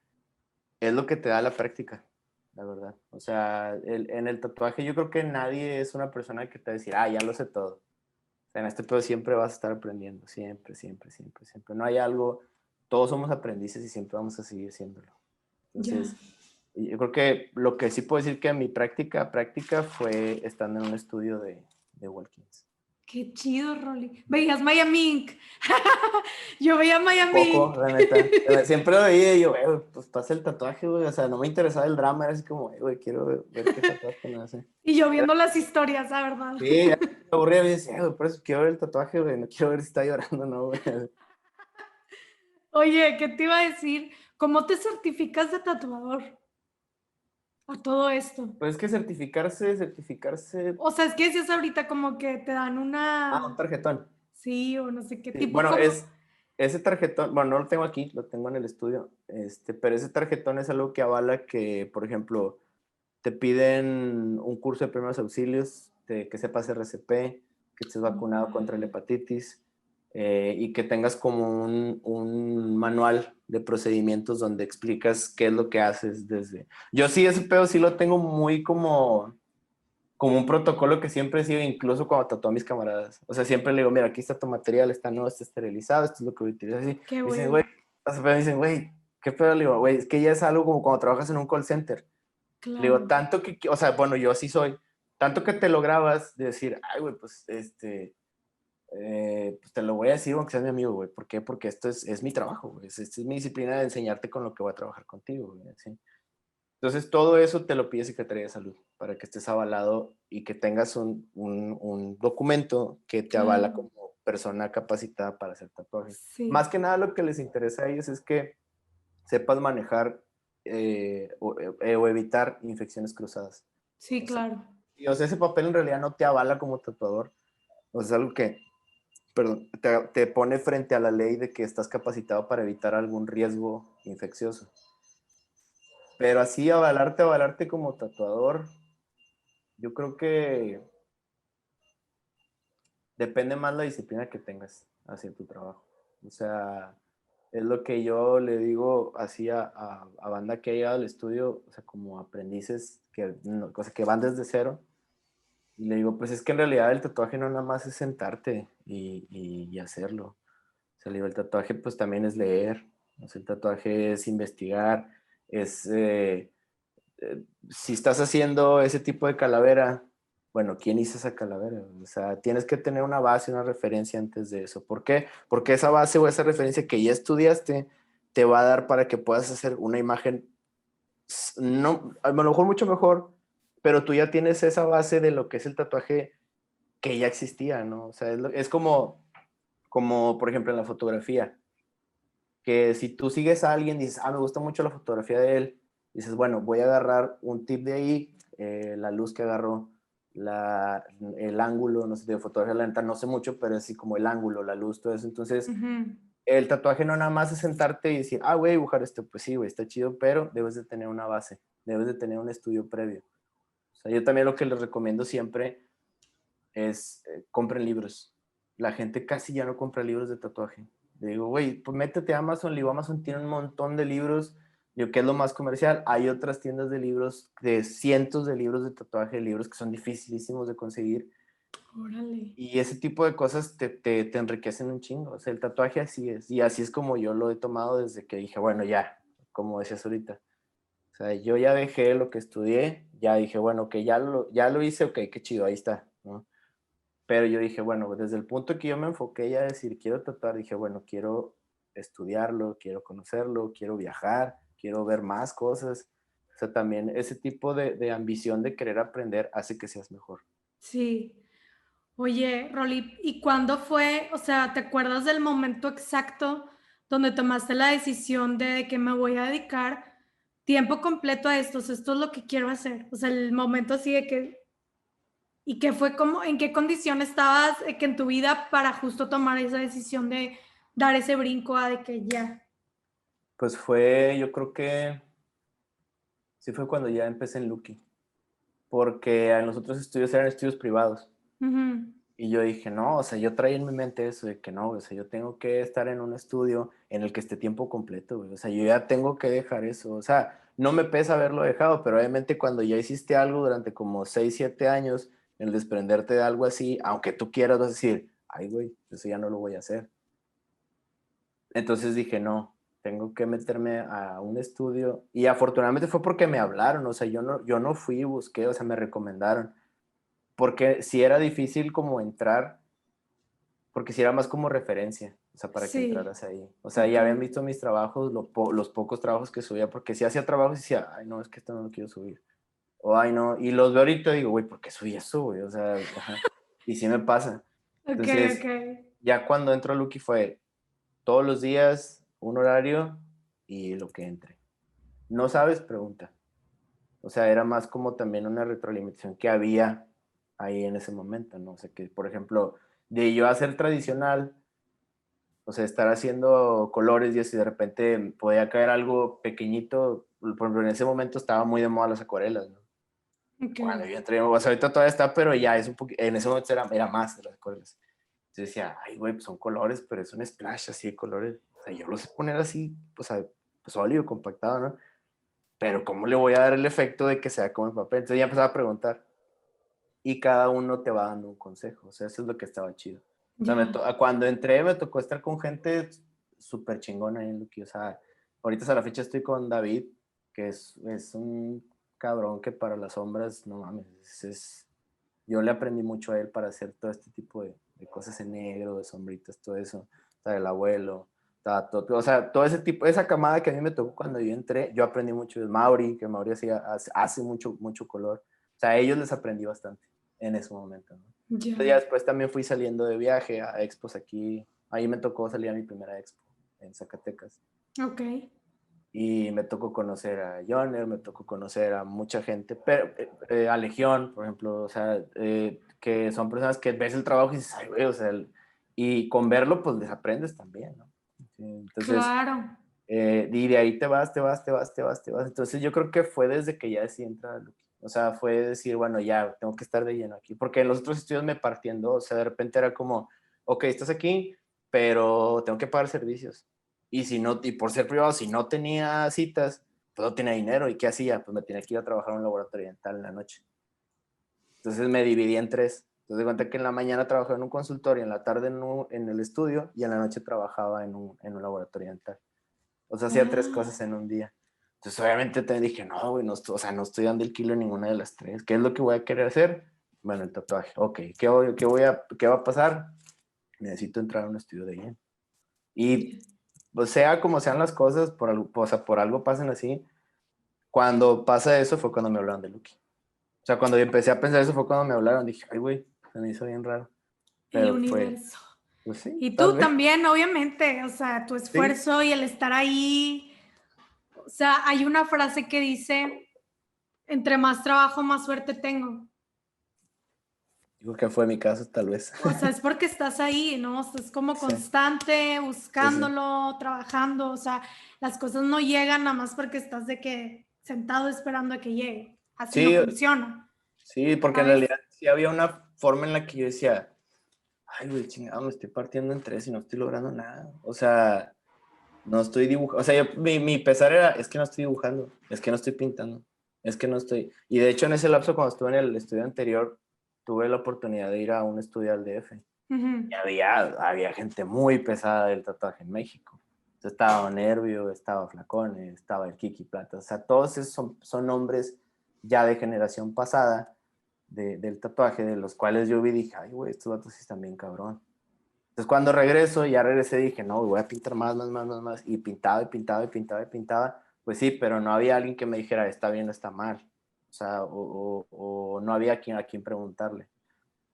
es lo que te da la práctica, la verdad. O sea, en el tatuaje yo creo que nadie es una persona que te va a decir, ya lo sé todo. O sea, en este pedo siempre vas a estar aprendiendo, siempre, siempre, siempre, siempre. No hay algo, todos somos aprendices y siempre vamos a seguir siéndolo. Ya. Entonces, yo creo que lo que sí puedo decir que mi práctica fue estando en un estudio de Walkins. Qué chido, Rolly. Veías Miami Ink. Yo veía Miami Poco, Ink. la neta. Siempre lo veía y yo, güey, pues pasa el tatuaje, güey. O sea, no me interesaba el drama, era así como, güey, quiero ver qué tatuaje me hace. Y yo viendo las historias, la verdad. Sí, ya me aburría y decía, güey, por eso quiero ver el tatuaje, güey. No quiero ver si está llorando, no, güey. Oye, ¿qué te iba a decir? ¿Cómo te certificas de tatuador a todo esto? Pues es que certificarse. O sea, es que decías ahorita como que te dan Ah, un una, tarjetón. sí, o no sé qué Sí, tipo, bueno, como, ese tarjetón, bueno, no lo tengo aquí, lo tengo en el estudio, pero ese tarjetón es algo que avala que, por ejemplo, te piden un curso de primeros auxilios, que sepas RCP, que estés vacunado contra la hepatitis y que tengas como un manual de procedimientos donde explicas qué es lo que haces desde... Yo sí, ese pedo sí lo tengo muy como un protocolo que siempre he sido, incluso cuando tatúo a mis camaradas. O sea, siempre le digo, mira, aquí está tu material, está no, está esterilizado, esto es lo que voy a utilizar. Así. qué Me dicen, güey, bueno, me dicen, güey, ¿qué pedo? Le digo, güey, es que ya es algo como cuando trabajas en un call center. Le digo, claro, tanto que, o sea, bueno, yo así soy, tanto que te lo grabas de decir, ay, güey, pues, pues te lo voy a decir aunque seas mi amigo, güey. ¿Por qué? Porque esto es mi trabajo, güey. Esta es mi disciplina de enseñarte con lo que voy a trabajar contigo, güey. ¿Sí? Entonces, todo eso te lo pide Secretaría de Salud para que estés avalado y que tengas un documento que te avala claro, como persona capacitada para hacer tatuajes. Más sí, que nada, lo que les interesa a ellos es que sepas manejar o evitar infecciones cruzadas. sí, O sea, claro, y, o sea, ese papel en realidad no te avala como tatuador. O sea, es algo que, perdón, te pone frente a la ley de que estás capacitado para evitar algún riesgo infeccioso. Pero así avalarte como tatuador, yo creo que depende más la disciplina que tengas hacia tu trabajo. O sea, es lo que yo le digo así a banda que ha llegado al estudio, o sea, como aprendices que, no, o sea, que van desde cero. Y le digo, pues es que en realidad el tatuaje no nada más es sentarte y hacerlo. O sea, le digo, el tatuaje pues también es leer. O sea, el tatuaje es investigar, es si estás haciendo ese tipo de calavera, bueno, ¿quién hizo esa calavera? O sea, tienes que tener una base, una referencia antes de eso. ¿Por qué? Porque esa base o esa referencia que ya estudiaste te va a dar para que puedas hacer una imagen, no, a lo mejor mucho mejor, pero tú ya tienes esa base de lo que es el tatuaje que ya existía, ¿no? O sea, es como, por ejemplo, en la fotografía que si tú sigues a alguien y dices, me gusta mucho la fotografía de él, dices, bueno, voy a agarrar un tip de ahí, la luz que agarró, el ángulo, no sé, de fotografía la neta no sé mucho, pero es así como el ángulo, la luz, todo eso. Entonces, ujú, el tatuaje no nada más es sentarte y decir, voy a dibujar esto, pues sí, güey, está chido, pero debes de tener una base, debes de tener un estudio previo. O sea, yo también lo que les recomiendo siempre es compren libros. La gente casi ya no compra libros de tatuaje. Le digo, güey, pues métete a Amazon. Le digo, Amazon tiene un montón de libros. Digo, ¿qué es lo más comercial? Hay otras tiendas de libros, de cientos de libros de tatuaje, libros que son dificilísimos de conseguir. órale, Y ese tipo de cosas te enriquecen un chingo. O sea, el tatuaje así es. Y así es como yo lo he tomado desde que dije, bueno, ya, como decías ahorita. O sea, yo ya dejé lo que estudié, ya dije, bueno, que ya lo hice, ok, qué chido, ahí está, ¿no? Pero yo dije, bueno, desde el punto que yo me enfoqué ya a decir, quiero tatuar, dije, bueno, quiero estudiarlo, quiero conocerlo, quiero viajar, quiero ver más cosas. O sea, también ese tipo de ambición de querer aprender hace que seas mejor. sí. Oye, Rolly, ¿y cuándo fue? O sea, ¿te acuerdas del momento exacto donde tomaste la decisión de que me voy a dedicar tiempo completo a esto? O sea, esto es lo que quiero hacer. O sea, el momento así de que, ¿y qué fue como, en qué condición estabas que en tu vida para justo tomar esa decisión de dar ese brinco a de que ya? Pues fue, yo creo que sí fue cuando ya empecé en Lucky, porque en los otros estudios eran estudios privados. Ujú, Y yo dije, no, o sea, yo traía en mi mente eso de que no, o sea, yo tengo que estar en un estudio en el que esté tiempo completo, güey. O sea, yo ya tengo que dejar eso. O sea, no me pesa haberlo dejado, pero obviamente cuando ya hiciste algo durante como 6 7 años, el desprenderte de algo así, aunque tú quieras, vas a decir, ay, güey, eso ya no lo voy a hacer. Entonces dije, no, tengo que meterme a un estudio. Y afortunadamente fue porque me hablaron, o sea, yo no fui y busqué, o sea, me recomendaron porque si era difícil como entrar, porque si era más como referencia, o sea, para que Sí. entraras ahí. O sea, ya habían visto mis trabajos, los pocos trabajos que subía, porque si hacía trabajos y decía, ay, no, es que esto no lo quiero subir. O, ay, no, y los veo ahorita y digo, güey, ¿por qué subí eso, güey? O sea, ajá. Y sí me pasa. Ok, ok. Entonces, ya cuando entro a Lucky fue todos los días, un horario y lo que entre. No sabes, pregunta. O sea, era más como también una retroalimentación que había ahí en ese momento, ¿no? O sea, que, por ejemplo, de yo hacer tradicional, o sea, estar haciendo colores y así de repente podía caer algo pequeñito. Por ejemplo, en ese momento estaba muy de moda las acuarelas, ¿no? Ok. Cuando yo entré, o sea, ahorita todavía está, pero ya es un poquito, en ese momento era más de las acuarelas. Entonces decía, ay, güey, pues son colores, pero es un splash así de colores. O sea, yo lo sé poner así, o sea, pues sólido, compactado, ¿no? Pero ¿cómo le voy a dar el efecto de que sea como el papel? Entonces ya empezaba a preguntar y cada uno te va dando un consejo. O sea, eso es lo que estaba chido. O sea, Ya. cuando entré me tocó estar con gente súper chingona ahí en Lucky. O sea, ahorita a la fecha estoy con David, que es un cabrón que para las sombras, no mames, yo le aprendí mucho a él para hacer todo este tipo de cosas en negro, de sombritas, todo eso. O sea, el abuelo, o sea, todo ese tipo, esa camada que a mí me tocó cuando yo entré, yo aprendí mucho de Mauri, que Mauri hace mucho, mucho color. O sea, a ellos les aprendí bastante en ese momento, ¿no? Entonces ya Ya. después también fui saliendo de viaje a expos aquí. Ahí me tocó salir a mi primera expo en Zacatecas. Ok. Y me tocó conocer a Joner, me tocó conocer a mucha gente, pero a Legión, por ejemplo, o sea, que son personas que ves el trabajo y dices, ay, güey, o sea, y con verlo, pues les aprendes también, ¿no? Sí, entonces, Claro. y de ahí te vas, te vas, te vas, te vas, te vas. Entonces, yo creo que fue desde que ya decidí entrar a Lucky. O sea, fue decir, bueno, ya tengo que estar de lleno aquí, porque en los otros estudios me partiendo, o sea, de repente era como, ok, estás aquí, pero tengo que pagar servicios. Y si no, y por ser privado, si no tenía citas, pues no tenía dinero. ¿Y qué hacía? Pues me tenía que ir a trabajar en un laboratorio dental en la noche. Entonces me dividí en tres. Entonces de cuenta que en la mañana trabajaba en un consultorio, en la tarde en el estudio y en la noche trabajaba en un laboratorio dental. O sea, hacía tres Ah, cosas en un día. Entonces obviamente te dije, no, güey, no, o sea, no estoy dando el kilo en ninguna de las tres. ¿Qué es lo que voy a querer hacer? Bueno, el tatuaje. Ok, ¿qué va a pasar? Necesito entrar a un estudio de lleno. Y pues, sea como sean las cosas, o sea, por algo pasan así. Cuando pasa eso fue cuando me hablaron de Lucky. O sea, cuando yo empecé a pensar eso fue cuando me hablaron. Dije, ay, güey, se me hizo bien raro. el Pero fue, universo. pues sí, Y tal tú vez. también, obviamente, o sea, tu Sí. esfuerzo y el estar ahí. O sea, hay una frase que dice, entre más trabajo, más suerte tengo. Digo que fue mi caso, tal vez. O sea, es porque estás ahí, ¿no? O sea, es como Sí, constante, sí, sí. buscándolo, trabajando. O sea, las cosas no llegan nada más porque estás de que sentado esperando a que llegue. Así no Sí, funciona, sí, porque en ¿sabes? realidad sí había una forma en la que yo decía, ay, güey, chingado, me estoy partiendo en tres y no estoy logrando nada. O sea, no estoy dibujando. O sea, mi pesar era, es que no estoy dibujando, es que no estoy pintando, es que no estoy. Y de hecho, en ese lapso, cuando estuve en el estudio anterior, tuve la oportunidad de ir a un estudio al DF. Y Ujú. había gente muy pesada del tatuaje en México. Entonces, estaba Nervio, estaba Flacone, estaba el Kiki Plata. O sea, todos esos son nombres ya de generación pasada del tatuaje, de los cuales yo vi y dije, ay, güey, estos vatos sí están bien cabrón. Entonces, cuando regreso, ya regresé, dije, no, voy a pintar más, más, más, más, más. Y pintaba, y pintaba, y pintaba, y pintaba. Pues sí, pero no había alguien que me dijera, está bien o está mal. O sea, o no había a quien preguntarle.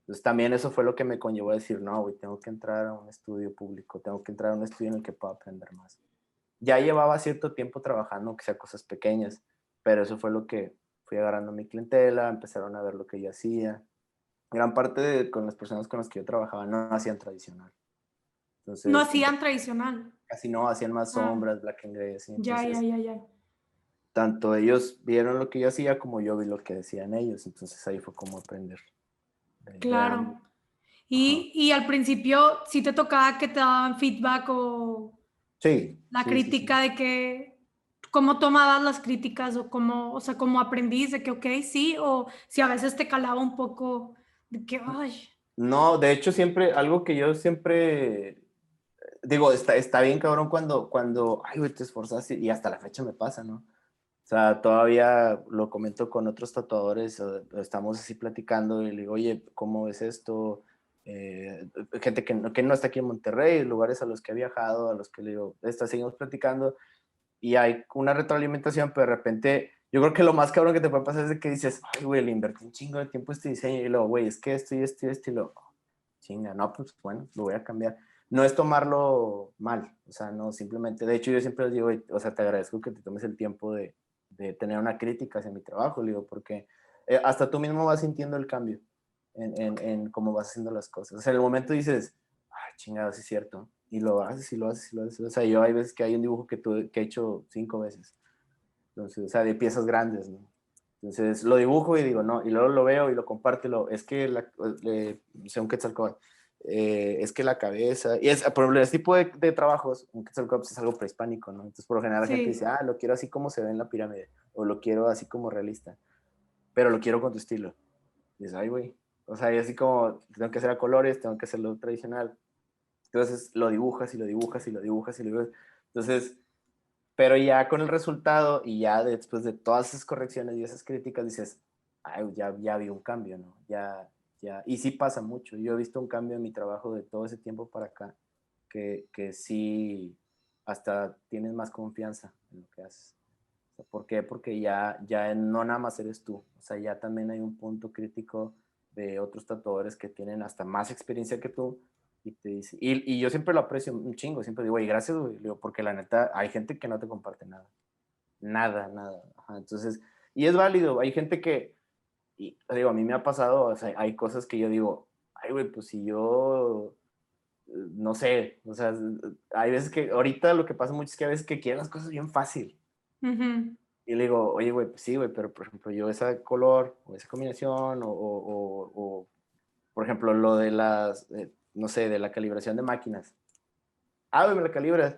Entonces también eso fue lo que me conllevó a decir, no, güey, tengo que entrar a un estudio público, tengo que entrar a un estudio en el que pueda aprender más. Ya llevaba cierto tiempo trabajando, aunque sea cosas pequeñas, pero eso fue lo que fui agarrando mi clientela, empezaron a ver lo que yo hacía. Gran parte con las personas con las que yo trabajaba no hacían tradicional. No Entonces, hacían tradicional. casi no, hacían más Ah, sombras, black and gray, así. ya, ya, Entonces, ya, ya. tanto ellos vieron lo que yo hacía como yo vi lo que decían ellos. Entonces ahí fue como aprender de ambos. Claro. Ajá. Y al principio sí te tocaba que te daban feedback o Sí, la sí, sí, sí. crítica de que cómo tomabas las críticas o cómo, o sea, como aprendiz de que, ok, sí, o si a veces te calaba un poco de que, ay, No, de hecho, siempre, algo que yo siempre digo, está bien cabrón cuando, ay, güey, te esforzaste y hasta la fecha me pasa, ¿no? O sea, todavía lo comento con otros tatuadores, o estamos así platicando y le digo, oye, ¿cómo ves esto? gente que no está aquí en Monterrey, lugares a los que he viajado, a los que le digo, seguimos platicando, y hay una retroalimentación, pero de repente, yo creo que lo más cabrón que te puede pasar es de que dices, ay, güey, le invertí un chingo de tiempo a este diseño, y luego, güey, es que esto y esto y esto, y luego, chinga, no, pues bueno, lo voy a cambiar. No es tomarlo mal, o sea, no, simplemente, de hecho yo siempre les digo, o sea, te agradezco que te tomes el tiempo de tener una crítica hacia mi trabajo, le digo, porque hasta tú mismo vas sintiendo el cambio en cómo vas haciendo las cosas. O sea, en el momento dices, ay, chingado, sí es cierto, y lo haces, y lo haces, y lo haces. O sea, yo hay veces que hay un dibujo que he hecho 5 veces, entonces, o sea, de piezas grandes, ¿no? Entonces lo dibujo y digo, no, y luego lo veo y lo comparto y es que, sé, un Quetzalcóatl, es que la cabeza, y por ejemplo, este tipo de trabajos, un Quetzalcóatl es algo prehispánico, ¿no? Entonces, por lo general la gente dice, Sí. lo quiero así como se ve en la pirámide, o lo quiero así como realista, pero lo quiero con tu estilo. Y dices, ay, güey, o sea, y así como tengo que hacer a colores, tengo que hacerlo tradicional. Entonces lo dibujas y lo dibujas y lo dibujas y lo dibujas. Entonces, pero ya con el resultado y ya después de todas esas correcciones y esas críticas dices, ay, ya vi un cambio, ¿no? Ya, y sí pasa mucho. Yo he visto un cambio en mi trabajo de todo ese tiempo para acá, que sí, hasta tienes más confianza en lo que haces. O sea, ¿por qué? Porque ya no nada más eres tú. O sea, ya también hay un punto crítico de otros tatuadores que tienen hasta más experiencia que tú y te dice, y yo siempre lo aprecio un chingo, siempre digo, güey, gracias, güey, digo, porque la neta, hay gente que no te comparte nada, nada, nada. Ajá, entonces, y es válido, hay gente que, y digo, a mí me ha pasado, o sea, hay cosas que yo digo, ay, güey, pues si yo, no sé, o sea, hay veces que, ahorita lo que pasa mucho es que a veces que quieren las cosas bien fácil. Ujú. Y le digo, oye, güey, pues sí, güey, pero por ejemplo, yo esa color o esa combinación o por ejemplo, lo de las, no sé, de la calibración de máquinas. Güey, me la calibras.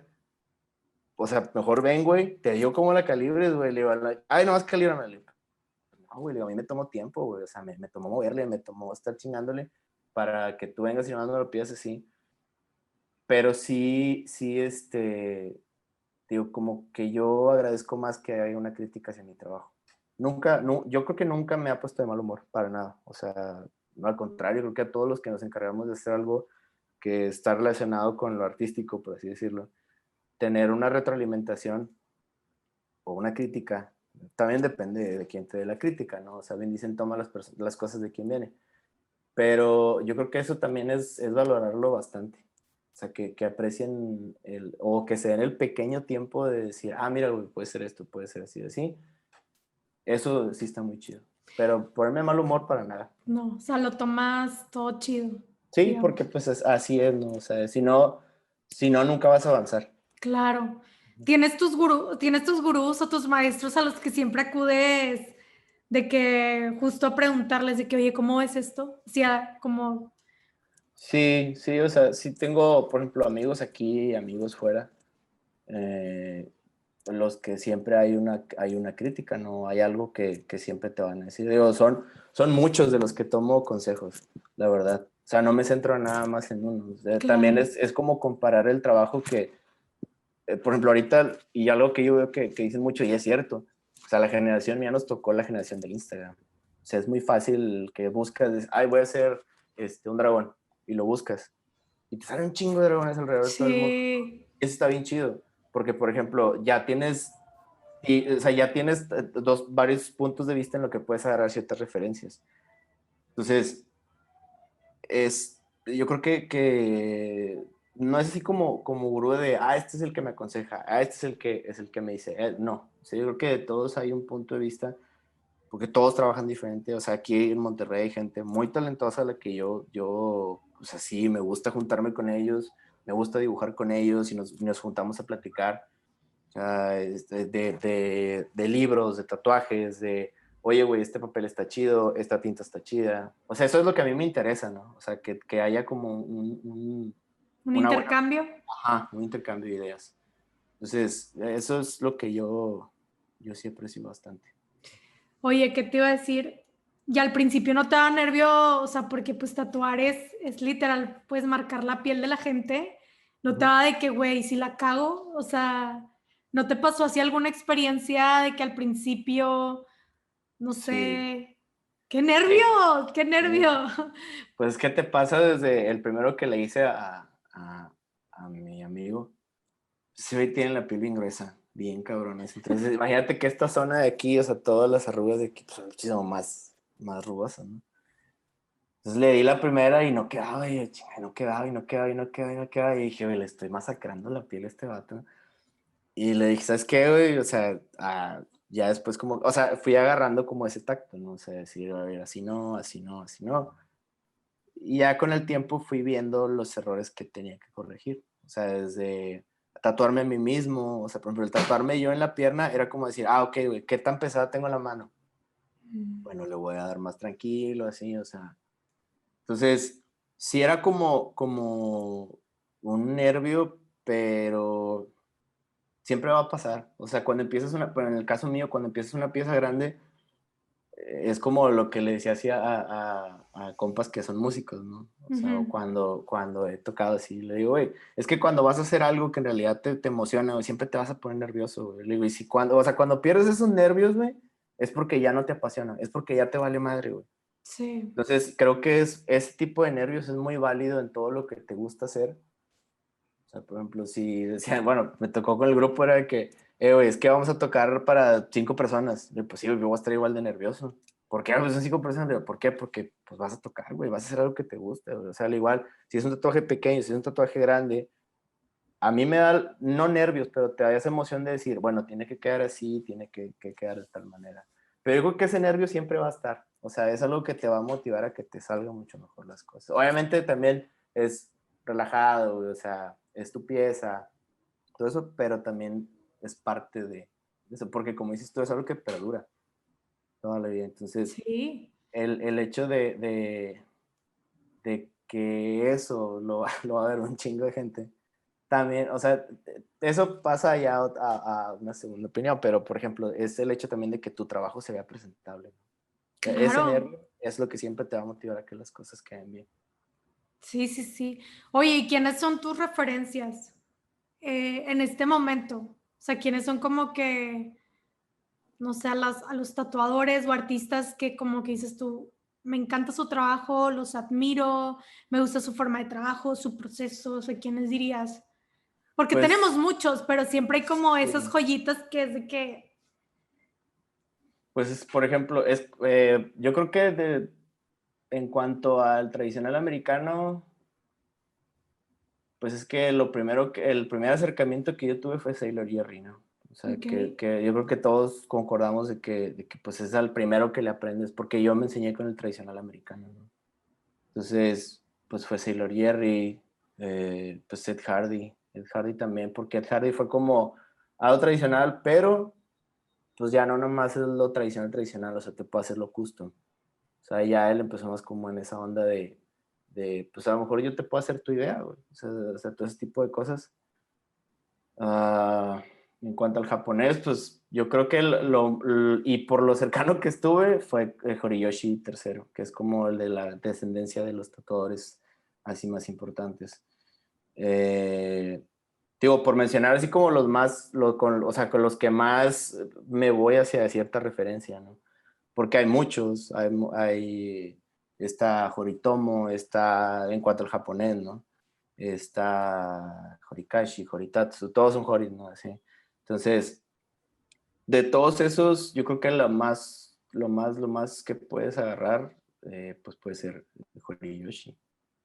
O sea, mejor ven, güey, te digo cómo la calibres, güey. Le digo, ay, nomás calíbrame. Le digo, no, güey, le digo, a mí me tomó tiempo, güey. O sea, me tomó moverle, me tomó estar chingándole para que tú vengas y no me lo pidas así. Pero sí, sí, digo, como que yo agradezco más que haya una crítica hacia mi trabajo. Nunca, no, yo creo que nunca me ha puesto de mal humor, para nada. O sea, no, al contrario, creo que a todos los que nos encargamos de hacer algo que está relacionado con lo artístico, por así decirlo, tener una retroalimentación o una crítica, también depende de quién te dé la crítica, ¿no? O sea, bien dicen, toma las cosas de quien viene. Pero yo creo que eso también es valorarlo bastante. O sea, que aprecien o que se den el pequeño tiempo de decir, mira, güey, puede ser esto, puede ser así, así. Eso sí está muy chido. Pero ponerme mal humor para nada. No, o sea, lo tomas todo chido, Sí, porque digamos. pues así es, ¿no? O sea, si no, nunca vas a avanzar. Claro. Tienes tus gurús o tus maestros a los que siempre acudes de que justo a preguntarles de que, oye, ¿cómo ves esto? O sea, como, Sí, sí, o sea, sí tengo, por ejemplo, amigos aquí y amigos fuera, los que siempre hay una crítica, ¿no? Hay algo que siempre te van a decir. Digo, son muchos de los que tomo consejos, la verdad. O sea, no me centro nada más en uno. O sea, también claro. es como comparar el trabajo que, por ejemplo, ahorita, y algo que yo veo que dicen mucho, y es cierto, o sea, la generación mía nos tocó la generación del Instagram. O sea, es muy fácil que buscas, voy a hacer un dragón, y lo buscas y te salen un chingo de dragones alrededor de todo el mundo. Sí, Eso está bien chido, porque por ejemplo, o sea, ya tienes varios puntos de vista en lo que puedes agarrar ciertas referencias. Entonces, yo creo que no es así como gurú de, este es el que me aconseja, este es el que me dice, no, o sea, yo creo que de todos hay un punto de vista, porque todos trabajan diferente, o sea, aquí en Monterrey hay gente muy talentosa a la que yo, pues así, me gusta juntarme con ellos, me gusta dibujar con ellos y nos juntamos a platicar, o sea, de libros, de tatuajes, oye, güey, este papel está chido, esta tinta está chida, o sea, eso es lo que a mí me interesa, ¿no? O sea, que haya como un una buena, intercambio. un intercambio de ideas. Entonces, eso es lo que yo sí aprecio bastante. Oye, ¿qué te iba a decir? Y al principio no te daba nervio, o sea, porque pues tatuar es literal, pues marcar la piel de la gente. No te Ujú. daba de que, güey, si la cago, o sea, ¿no te pasó así alguna experiencia de que al principio, no Sí. sé? ¡Qué nervio! ¡Qué nervio! Pues, ¿qué te pasa desde el primero que le hice a mi amigo? Ese güey tiene la piel bien gruesa, bien cabrones. Entonces, imagínate que esta zona de aquí, o sea, todas las arrugas de aquí pues, son muchísimo más rugosas, ¿no? Entonces le di la primera y no quedaba, y chinga, no quedaba, y no quedaba, y no quedaba, y no quedaba. Y dije, güey, le estoy masacrando la piel a este vato. Y le dije, ¿sabes qué, güey? O sea, ya después como, o sea, fui agarrando como ese tacto, ¿no? O sea, decir, a ver, así no, así no, así no. Y ya con el tiempo fui viendo los errores que tenía que corregir. O sea, desde tatuarme a mí mismo, o sea, por ejemplo, el tatuarme yo en la pierna era como decir, ok, güey, ¿qué tan pesada tengo la mano? Bueno, le voy a dar más tranquilo, así, o sea. Entonces, sí era como un nervio, pero siempre va a pasar. O sea, cuando empiezas pero en el caso mío, cuando empiezas una pieza grande, es como lo que le decía así a compas que son músicos, ¿no? O sea, o cuando he tocado así, le digo, güey, es que cuando vas a hacer algo que en realidad te emociona, güey, siempre te vas a poner nervioso, güey. Le digo, y si cuando, o sea, cuando pierdes esos nervios, güey, es porque ya no te apasiona, es porque ya te vale madre, güey. Sí. Entonces, creo que ese tipo de nervios es muy válido en todo lo que te gusta hacer. O sea, por ejemplo, si decían, bueno, me tocó con el grupo, era de que, güey, es que vamos a tocar para 5 personas. Y pues sí, yo voy a estar igual de nervioso. ¿Por qué? Pues son 5 personas. Digo, ¿por qué? Porque pues vas a tocar, güey, vas a hacer algo que te guste, güey. O sea, al igual, si es un tatuaje pequeño, si es un tatuaje grande, a mí me da, no nervios, pero te da esa emoción de decir, bueno, tiene que quedar así, tiene que quedar de tal manera. Pero yo creo que ese nervio siempre va a estar. O sea, es algo que te va a motivar a que te salga mucho mejor las cosas. Obviamente también es relajado, güey, o sea, es tu pieza, todo eso, pero también es parte de eso, porque como dices tú, es algo que perdura toda la vida. Entonces, Sí. el hecho de que eso lo va a ver un chingo de gente, también, o sea, eso pasa ya a una segunda opinión, pero por ejemplo, es el hecho también de que tu trabajo se vea presentable. Ese Claro. nervio es lo que siempre te va a motivar a que las cosas queden bien. Sí, sí, sí. Oye, ¿y quiénes son tus referencias en este momento? O sea, ¿quiénes son como que, no sé, a los tatuadores o artistas que como que dices tú, me encanta su trabajo, los admiro, me gusta su forma de trabajo, su proceso, o sea, ¿quiénes dirías? Porque tenemos Pues, muchos, pero siempre hay como esas sí. joyitas que es de que, Por ejemplo, yo creo que en cuanto al tradicional americano, pues es que el primer acercamiento que yo tuve fue Sailor Jerry, ¿no? O sea, ok, que yo creo que todos concordamos de que pues es al primero que le aprendes, porque yo me enseñé con el tradicional americano, ¿no? Entonces, pues fue Sailor Jerry, pues Ed Hardy también, porque Ed Hardy fue como algo tradicional, pero pues ya no nomás es lo tradicional, o sea, te puede hacer lo custom. O sea, ya él empezó más como en esa onda pues a lo mejor yo te puedo hacer tu idea, güey. O sea, todo ese tipo de cosas. Ah, en cuanto al japonés, pues yo creo que y por lo cercano que estuve fue Horiyoshi III, que es como el de la descendencia de los tatuadores así más importantes. Eh, Digo, por mencionar así como los más, o sea, con los que más me voy hacia cierta referencia, ¿no? Porque hay muchos, está Horitomo, está en cuanto al japonés, ¿no? Está Horikashi, Horitatsu, todos son Horis, ¿no? Así. Entonces, de todos esos, yo creo que lo más que puedes agarrar, pues puede ser Horiyoshi,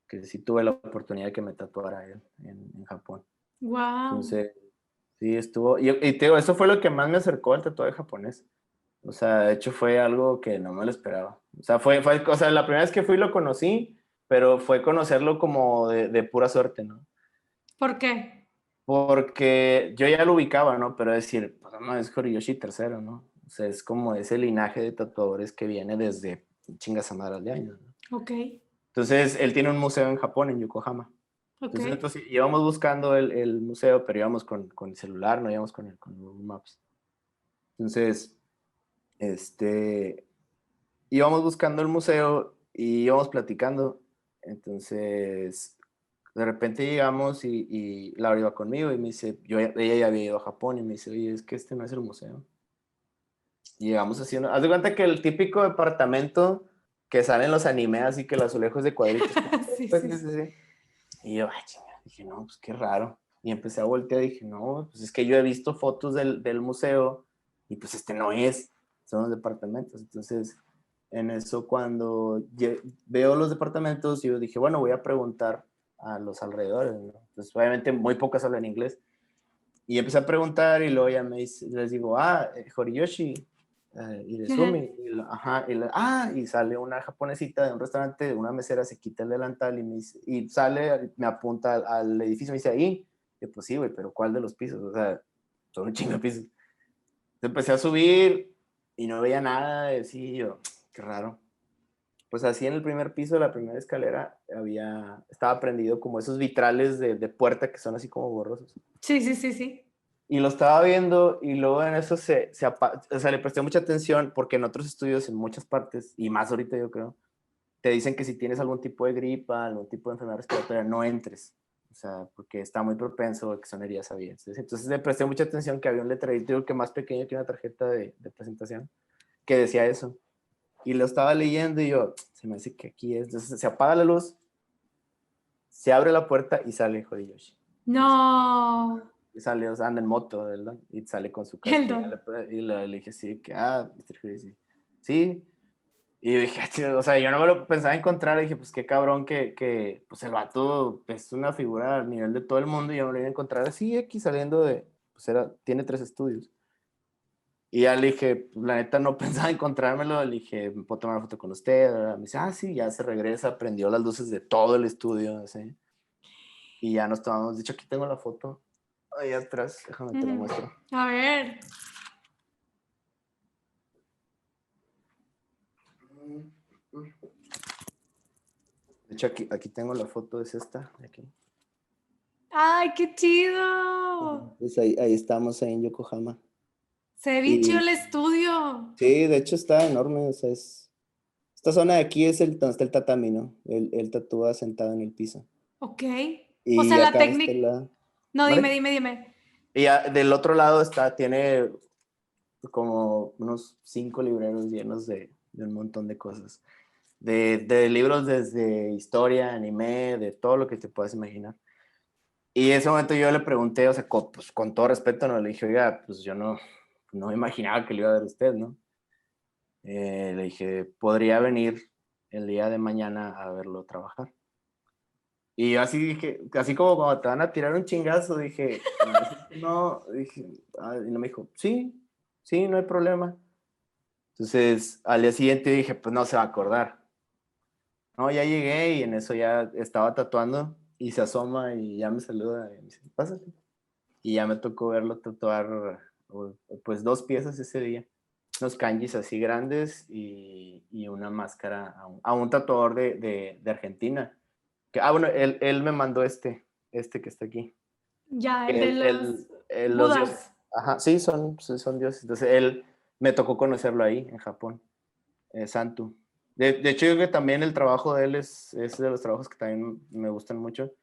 que sí tuve la oportunidad de que me tatuara él en Japón. wow. Entonces, sí estuvo, y te digo, eso fue lo que más me acercó al tatuaje japonés. O sea, de hecho fue algo que no me lo esperaba. O sea, o sea, la primera vez que fui lo conocí, pero fue conocerlo como de pura suerte, ¿no? ¿Por qué? Porque yo ya lo ubicaba, ¿no? Pero decir, pues no, es Horiyoshi III, ¿no? O sea, es como ese linaje de tatuadores que viene desde chingas a madres de años, ¿no? Ok, Entonces, él tiene un museo en Japón, en Yokohama. ok. Entonces íbamos buscando el museo, pero íbamos con el celular, no íbamos con Google Maps. Entonces, este, íbamos buscando el museo y íbamos platicando. Entonces, de repente llegamos y Laura iba conmigo y me dice, ella ya había ido a Japón y me dice, oye, es que este no es el museo. Y llegamos haciendo, haz de cuenta que el típico departamento que salen los animes, así que el azulejo es de cuadritos. Sí, Pues, sí. sí. Y yo, ay, chinga, dije, no, pues qué raro. Y empecé a voltear y dije, no, pues es que yo he visto fotos del museo y pues este no es, son los departamentos. Entonces, en eso cuando veo los departamentos, yo dije, bueno, voy a preguntar a los alrededores, ¿no? Pues obviamente muy pocas hablan inglés. Y empecé a preguntar y luego ya les digo, Horiyoshi, Irezumi, y sale una japonesita de un restaurante, una mesera se quita el delantal y sale, me apunta al edificio, me dice, ahí, yo, pues sí, güey, pero ¿cuál de los pisos? O sea, son un chingo de pisos. Entonces empecé a subir y no veía nada, y así, yo, qué raro. Pues así en el primer piso de la primera escalera estaba prendido como esos vitrales de puerta que son así como borrosos. Sí, sí, sí, sí. Y lo estaba viendo y luego en eso o sea, le presté mucha atención porque en otros estudios, en muchas partes, y más ahorita yo creo, te dicen que si tienes algún tipo de gripa, algún tipo de enfermedad respiratoria, no entres. O sea, porque está muy propenso a que son heridas abiertas. Entonces le presté mucha atención que había un letrerito, creo que más pequeño que una tarjeta de presentación, que decía eso. Y lo estaba leyendo y yo, se me hace que aquí es. Entonces se apaga la luz, se abre la puerta y sale Horiyoshi. No. Y sale, o sea, anda en moto, ¿verdad? Y sale con su casco. El don. Le dije así, que, Mr. Crazy. Sí. Y yo dije, "Chido", o sea, yo no me lo pensaba encontrar. Y dije, pues qué cabrón pues el vato es una figura a nivel de todo el mundo. Y yo me lo iba a encontrar así, aquí saliendo pues tiene 3 estudios. Y ya le dije, pues la neta no pensaba encontrármelo. Le dije, ¿me puedo tomar una foto con usted? ¿Verdad? Me dice, sí, ya se regresa, prendió las luces de todo el estudio, así. Y ya nos tomamos, de hecho, aquí tengo la foto. Ahí atrás, déjame te la muestro. A ver. De hecho, aquí tengo la foto, es esta, de aquí. ¡Ay, qué chido! Pues ahí estamos, ahí en Yokohama. Se ve bien chido el estudio. Sí, de hecho está enorme, o sea, esta zona de aquí es donde está el tatami, ¿no? Él tatúa sentado en el piso. Ok. O sea, Y la acá de este técnica. lado. No, ¿Vale? dime. Y del otro lado tiene como unos 5 libreros llenos de un montón de cosas. De libros desde historia, anime, de todo lo que te puedas imaginar. Y en ese momento yo le pregunté, o sea, con todo respeto, ¿no? Le dije, oiga, pues yo no me imaginaba que lo iba a ver usted, ¿no? Le dije, ¿podría venir el día de mañana a verlo trabajar? Y yo así dije, así como cuando te van a tirar un chingazo, dije, no, dije, y no me dijo, sí, no hay problema. Entonces, al día siguiente dije, pues no se va a acordar. No, ya llegué y en eso ya estaba tatuando y se asoma y ya me saluda y me dice, pásate. Y ya me tocó verlo tatuar pues 2 piezas ese día. Unos kanjis así grandes y una máscara a un tatuador de Argentina. Bueno, él me mandó este que está aquí. Ya, el de Que los los dioses. Budas. Ajá, sí, son dioses. Entonces él me tocó conocerlo ahí en Japón, Santu. De hecho, yo creo que también el trabajo de él es de los trabajos que también me gustan mucho.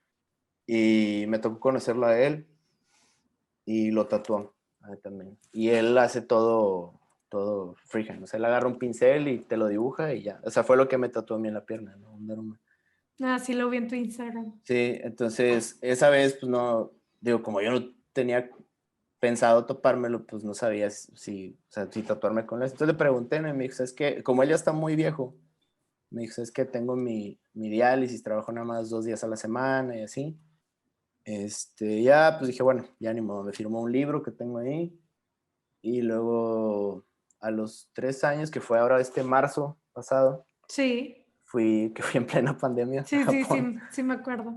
Y me tocó conocerlo a él y lo tatuó también. Y él hace todo freehand. O sea, él agarra un pincel y te lo dibuja y ya. O sea, fue lo que me tatuó a mí en la pierna, ¿no? Un Daruma. Ah, sí lo vi en tu Instagram. Sí, entonces esa vez, pues no, digo, como yo no tenía pensado topármelo, pues no sabía o sea, si tatuarme con él. Entonces le pregunté, ¿no? Y me dijo, es que como él ya está muy viejo, me dijo, es que tengo mi diálisis, trabajo nada más 2 días a la semana y así. Ya, pues dije, bueno, ya ni modo, me firmó un libro que tengo ahí. Y luego, a los 3 años, que fue ahora este marzo pasado, Sí. fui en plena pandemia a Sí, sí, Japón. sí, sí me acuerdo.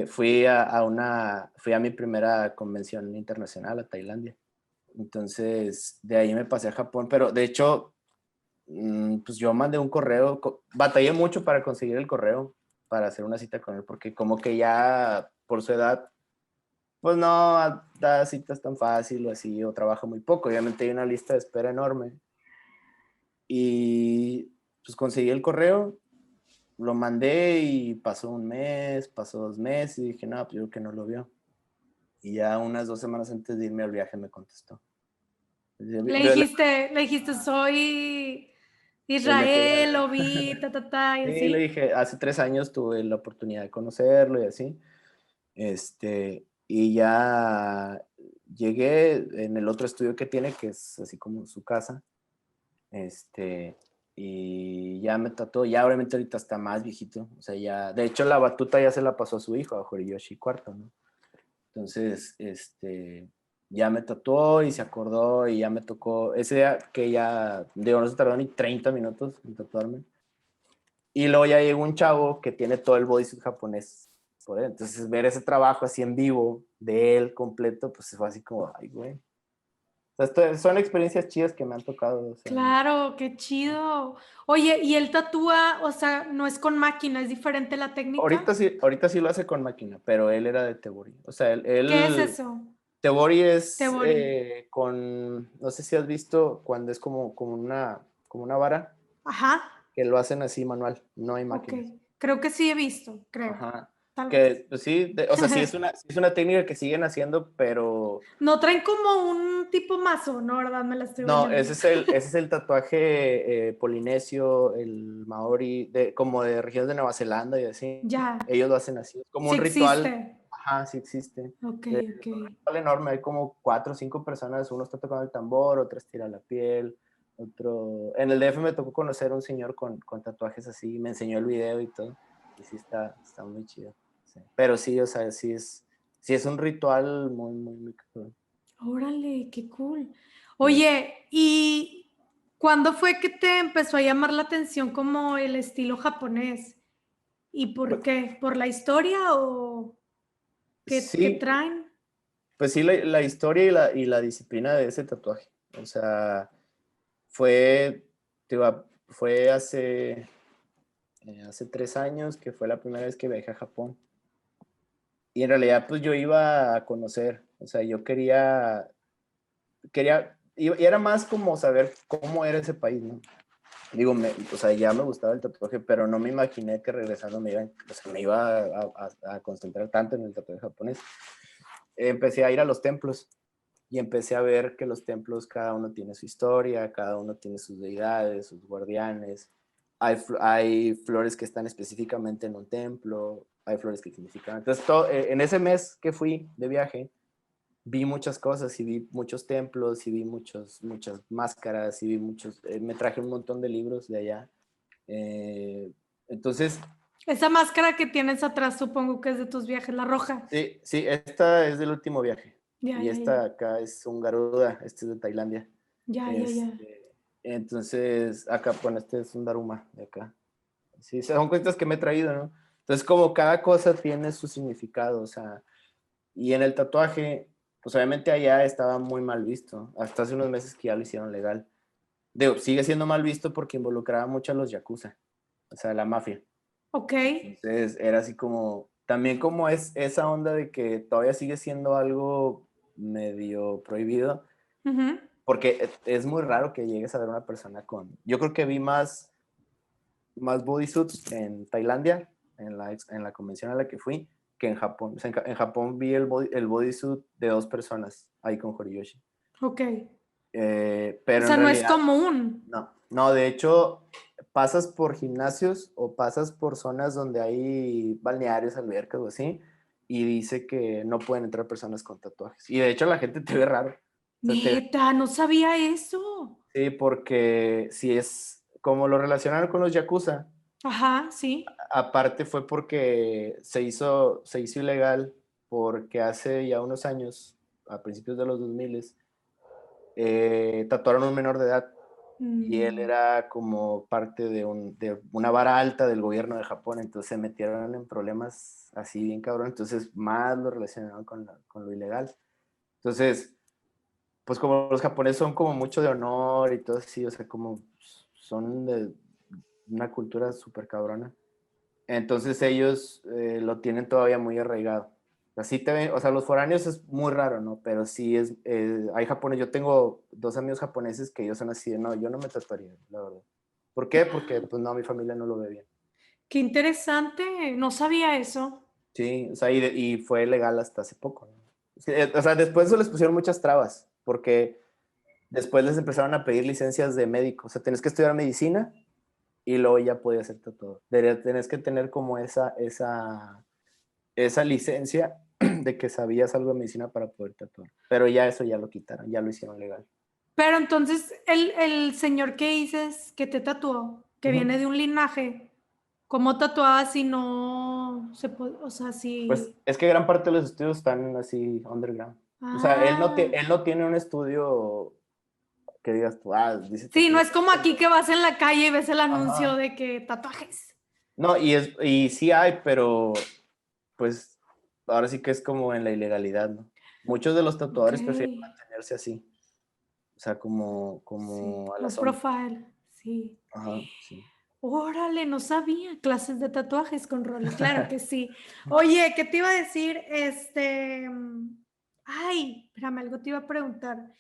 Fui a mi primera convención internacional a Tailandia. Entonces, de ahí me pasé a Japón, pero de hecho, pues yo mandé un correo, batallé mucho para conseguir el correo para hacer una cita con él, porque como que ya por su edad, pues no da citas tan fácil o así, o trabaja muy poco. Obviamente hay una lista de espera enorme. Y pues conseguí el correo, lo mandé y pasó un mes, pasó 2 meses y dije, no, pues yo creo que no lo vio. Y ya unas 2 semanas antes de irme al viaje me contestó. Le dijiste, soy Me fui Israel, lo vi, y sí, le así. dije, hace 3 años tuve la oportunidad de conocerlo y así. Y ya llegué en el otro estudio que tiene, que es así como su casa. Este, y ya me trató, ya obviamente ahorita está más viejito. O sea, ya, de hecho, la batuta ya se la pasó a su hijo, a Horiyoshi cuarto, ¿no? Entonces, ya me tatuó y se acordó y ya me tocó. Ese día que ya, digo, no se tardó ni 30 minutos en tatuarme. Y luego ya llegó un chavo que tiene todo el bodysuit japonés por él. Entonces, ver ese trabajo así en vivo de él completo, pues fue así como, ay, güey. O sea, son experiencias chidas que me han tocado. O sea, Claro, qué chido. Oye, ¿y él tatúa, o sea, no es con máquina, es diferente la técnica? ahorita sí lo hace con máquina, pero él era de Tebori. O sea, ¿Qué es eso? Tebori es Tebori. no sé si has visto cuando es como una vara, Ajá, que lo hacen así manual, no hay ok. máquinas. Creo que sí he visto, creo. Ajá. Tal vez. Que, pues sí, o sea, sí es una técnica que siguen haciendo, pero No traen como un tipo mazo, ¿no? ¿Verdad? Me la estoy no, bañando. ese es el tatuaje polinesio, el maori, como de regiones de Nueva Zelanda y así. Ya, Ellos lo hacen así, es como sí un ritual. existe. Ajá, sí existe. Ok, ok. Es un ritual enorme, hay como 4 o 5 personas, uno está tocando el tambor, otro estira la piel, otro... En el DF me tocó conocer a un señor con tatuajes así, me enseñó el video y todo, y sí está muy chido. Sí. Pero sí, o sea, sí es un ritual muy, muy, muy cabrón. Órale, qué cool. Sí. Oye, ¿y cuándo fue que te empezó a llamar la atención como el estilo japonés? ¿Y por Pues, qué? ¿Por la historia o qué sí, traen? pues sí, la historia y la disciplina de ese tatuaje. O sea, fue, fue hace 3 años que fue la primera vez que viajé a Japón. Y en realidad, pues yo iba a conocer, o sea, yo y era más como saber cómo era ese país, ¿no? Digo, o sea, ya me gustaba el tatuaje, pero no me imaginé que regresando o sea, me iba a concentrar tanto en el tatuaje japonés. Empecé a ir a los templos y empecé a ver que los templos, cada uno tiene su historia, cada uno tiene sus deidades, sus guardianes. Hay flores que están específicamente en un templo, hay flores que significan. Entonces, en ese mes que fui de viaje, vi muchas cosas y vi muchos templos y vi muchas máscaras y me traje un montón de libros de allá. Eh, entonces, Esa máscara que tienes atrás supongo que es de tus viajes, la roja. sí, esta es del último viaje Ya, y ya, ya. esta acá es un Garuda, este es de Tailandia. Ya, ya, ya. Entonces, acá, bueno, este es un Daruma de acá. Sí, son cuentas que me he traído, ¿no? Entonces, como cada cosa tiene su significado, o sea, y en el tatuaje, pues obviamente allá estaba muy mal visto, hasta hace unos meses que ya lo hicieron legal. Digo, sigue siendo mal visto porque involucraba mucho a los yakuza, o sea, la mafia. Ok. Entonces, era así como, también como es esa onda de que todavía sigue siendo algo medio prohibido, Ujú. porque es muy raro que llegues a ver una persona con... Yo creo que vi más bodysuits en Tailandia, en la convención a la que fui, que en Japón. O sea, en Japón vi el bodysuit de 2 personas ahí con Horiyoshi. Ok. O Pero en sea, no es realidad, común. no, de hecho, pasas por gimnasios o pasas por zonas donde hay balnearios, albercas o así, y dice que no pueden entrar personas con tatuajes. Y de hecho la gente te ve raro. O sea, Neta, no sabía eso. sí, porque si es como lo relacionaron con los yakuza, Ajá, sí. aparte fue porque se hizo ilegal porque hace ya unos años, a principios de los 2000, tatuaron a un menor de edad y él Mm, era como parte de una vara alta del gobierno de Japón, entonces se metieron en problemas así bien cabrón, entonces más lo relacionaron con lo ilegal. Entonces, pues como los japoneses son como mucho de honor y todo así, o sea, como son de una cultura súper cabrona. Entonces ellos lo tienen todavía muy arraigado. Así te ven, o sea, los foráneos es muy raro, ¿no? Pero sí hay japoneses, yo tengo 2 amigos japoneses que ellos son así de, no, yo no me tatuaría, la verdad. ¿Por qué? Porque, pues no, mi familia no lo ve bien. qué interesante. No sabía eso. Sí, o sea, y fue legal hasta hace poco, ¿no? Sí, o sea, después de eso les pusieron muchas trabas, porque después les empezaron a pedir licencias de médico. O sea, tenés que estudiar medicina y luego ya podías ser tatuador. Tenés que tener como esa licencia de que sabías algo de medicina para poder tatuar. Pero ya eso ya lo quitaron, ya lo hicieron legal. Pero entonces, el señor que dices que te tatuó, que viene de un linaje, ¿cómo tatuaba si no se puede? O sea, Pues si. es que gran parte de los estudios están así underground. O sea, Ah. él no tiene un estudio que digas tú, dice Sí, no tatuaje. es como aquí que vas en la calle y ves el anuncio Ajá. de que tatuajes. No, y sí hay, pero pues ahora sí que es como en la ilegalidad, ¿no? Muchos de los Ok. tatuadores prefieren mantenerse así, o sea, Sí, como a la low sombra. profile. Sí. Ajá, sí. Órale, no sabía. Clases de tatuajes con Rolly, claro que sí. Oye, ¿qué te iba a decir? Ay, espérame, algo te iba a preguntar.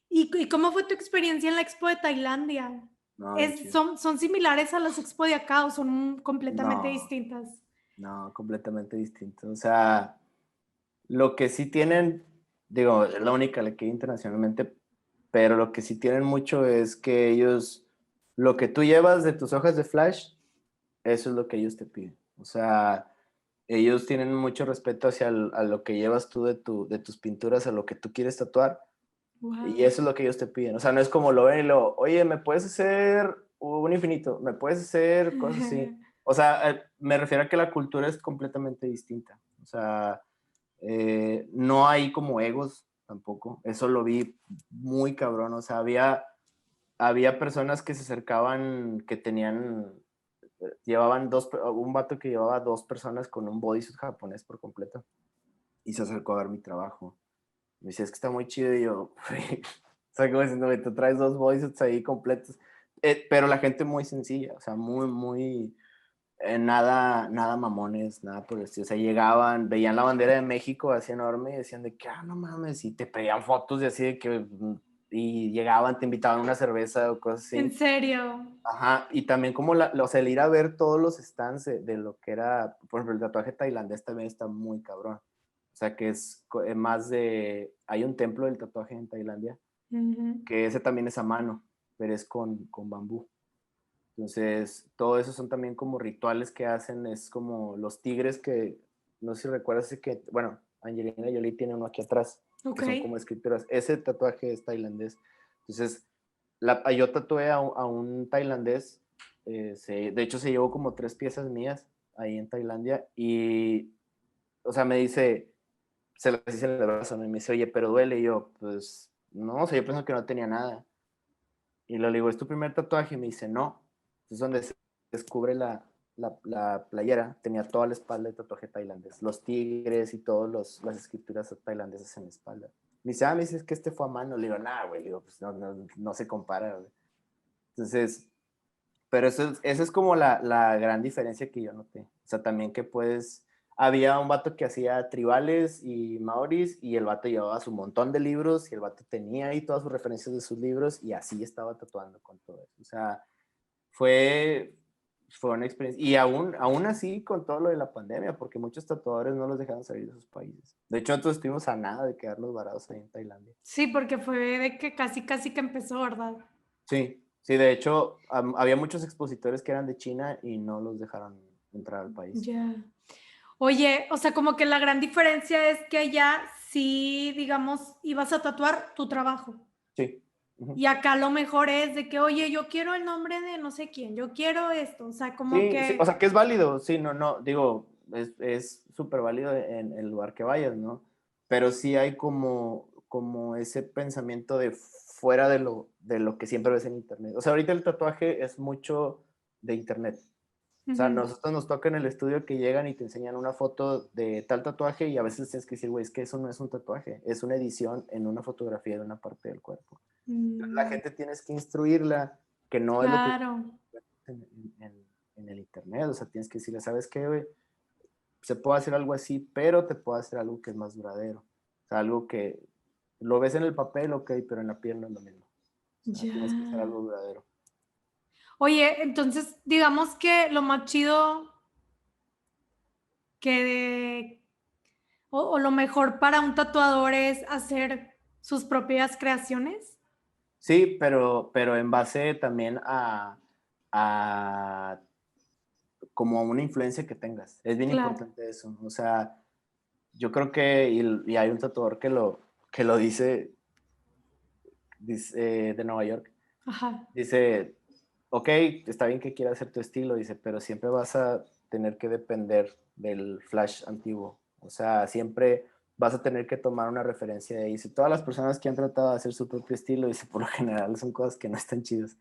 ¿Y cómo fue tu experiencia en la expo de Tailandia? No, bien chido. ¿Son similares a las expo de acá o son completamente No, distintas? no, completamente distinto. O sea, lo que sí tienen, digo, es la única que hay internacionalmente, pero lo que sí tienen mucho es que ellos, lo que tú llevas de tus hojas de flash, eso es lo que ellos te piden. O sea, ellos tienen mucho respeto hacia a lo que llevas tú de tus pinturas, a lo que tú quieres tatuar, y Wow. eso es lo que ellos te piden. O sea, no es como lo ven y lo, oye, ¿me puedes hacer un infinito? ¿Me puedes hacer cosas así? O sea, me refiero a que la cultura es completamente distinta. O sea, no hay como egos tampoco. Eso lo vi muy cabrón. O sea, había personas que se acercaban, que llevaban un vato que llevaba 2 personas con un bodysuit japonés por completo y se acercó a ver mi trabajo. Me decía, es que está muy chido y yo, güey, o sea, como diciendo, tú traes 2 bodysuits ahí completos. Pero la gente muy sencilla, o sea, muy, nada mamones, nada por el estilo. O sea, llegaban, veían la bandera de México así enorme y decían de que, no mames, y te pedían fotos y así de que, y llegaban, te invitaban una cerveza o cosas ¿En así. serio? Ajá, y también como o sea, el ir a ver todos los stands de lo que era, por ejemplo, el tatuaje tailandés también está muy cabrón. O sea, que es más de, hay un templo del tatuaje en Tailandia, Ujú. que ese también es a mano, pero es con bambú. Entonces, todo eso son también como rituales que hacen, es como los tigres que, no sé si recuerdas que, bueno, Angelina Jolie tiene uno aquí atrás, que Ok. son como escrituras. Ese tatuaje es tailandés. Entonces, yo tatué a un tailandés, de hecho se llevó como 3 piezas mías ahí en Tailandia y, o sea, me dice, se las hice en el brazo, ¿no? Y me dice, oye, pero duele. Y yo, pues, no, o sea, yo pensé que no tenía nada. Y le digo, ¿es tu primer tatuaje? Y me dice, no. Entonces, donde se descubre la playera, tenía toda la espalda de tatuaje tailandés. Los tigres y todas las escrituras tailandesas en la espalda. Me dice, es que este fue a mano. Le digo, nah, güey. Le digo, pues no se compara, güey. Entonces, pero eso es como la gran diferencia que yo noté. O sea, también que había un vato que hacía tribales y maoris y el vato llevaba su montón de libros y el vato tenía ahí todas sus referencias de sus libros y así estaba tatuando con todo eso. O sea, fue, fue una experiencia. Y aún así con todo lo de la pandemia, porque muchos tatuadores no los dejaron salir de sus países. De hecho, nosotros estuvimos a nada de quedarnos varados ahí en Tailandia. Sí, porque fue de que casi que empezó, ¿verdad? Sí, sí, de hecho, había muchos expositores que eran de China y no los dejaron entrar al país. Ya. Oye, o sea, como que la gran diferencia es que allá sí, digamos, ibas a tatuar tu trabajo. Sí. Ujú. Y acá lo mejor es de que, oye, yo quiero el nombre de no sé quién, yo quiero esto. O sea, como Sí, sí, o que, sea, que es válido, sí, no, digo, es súper válido en el lugar que vayas, ¿no? Pero sí hay como ese pensamiento de fuera de lo que siempre ves en internet. O sea, ahorita el tatuaje es mucho de internet. O sea, ujú, nosotros nos toca en el estudio que llegan y te enseñan una foto de tal tatuaje y a veces tienes que decir, güey, es que eso no es un tatuaje, es una edición en una fotografía de una parte del cuerpo. La mm, gente tienes que instruirla que no es lo que claro. en, en el internet. O sea, tienes que decirle, ¿sabes qué, güey? Se puede hacer algo así, pero te puedo hacer algo que es más duradero. O sea, algo que lo ves en el papel, ok, pero en la piel no es lo mismo. O sea, Ya. tienes que hacer algo duradero. Oye, entonces, digamos que lo más chido que o lo mejor para un tatuador es hacer sus propias creaciones. Sí, pero en base también a como a una influencia que tengas. Es bien Claro. importante eso. O sea, yo creo que, y hay un tatuador que lo dice de Nueva York, Ajá. dice, ok, está bien que quieras hacer tu estilo, dice, pero siempre vas a tener que depender del flash antiguo. O sea, siempre vas a tener que tomar una referencia de ahí. Dice, todas las personas que han tratado de hacer su propio estilo, dice, por lo general son cosas que no están chidas.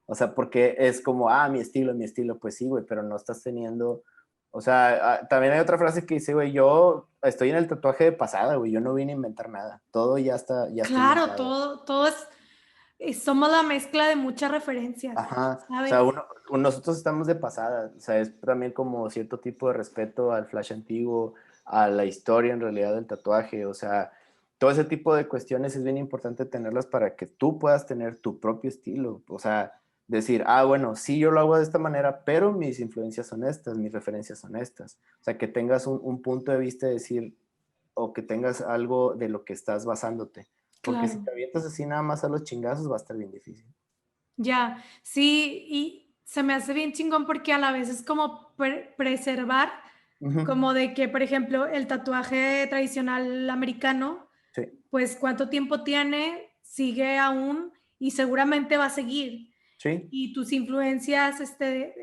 O sea, porque es como, mi estilo, pues sí, güey, pero no estás teniendo, o sea, también hay otra frase que dice, güey, yo estoy en el tatuaje de pasada, güey, yo no vine a inventar nada, todo ya está Claro, inventado. todo es, somos la mezcla de muchas referencias, Ajá, o sea, ¿sabes? nosotros estamos de pasada, o sea, es también como cierto tipo de respeto al flash antiguo, a la historia en realidad del tatuaje, o sea, todo ese tipo de cuestiones es bien importante tenerlas para que tú puedas tener tu propio estilo, o sea, decir, bueno, sí, yo lo hago de esta manera, pero mis influencias son estas, mis referencias son estas, o sea, que tengas un punto de vista de decir, o que tengas algo de lo que estás basándote, porque si Claro, te avientas así nada más a los chingazos va a estar bien difícil. ya, sí, y se me hace bien chingón porque a la vez es como preservar, Ujú. como de que, por ejemplo, el tatuaje tradicional americano, Sí, pues cuánto tiempo tiene, sigue aún y seguramente va a seguir. sí. Y tus influencias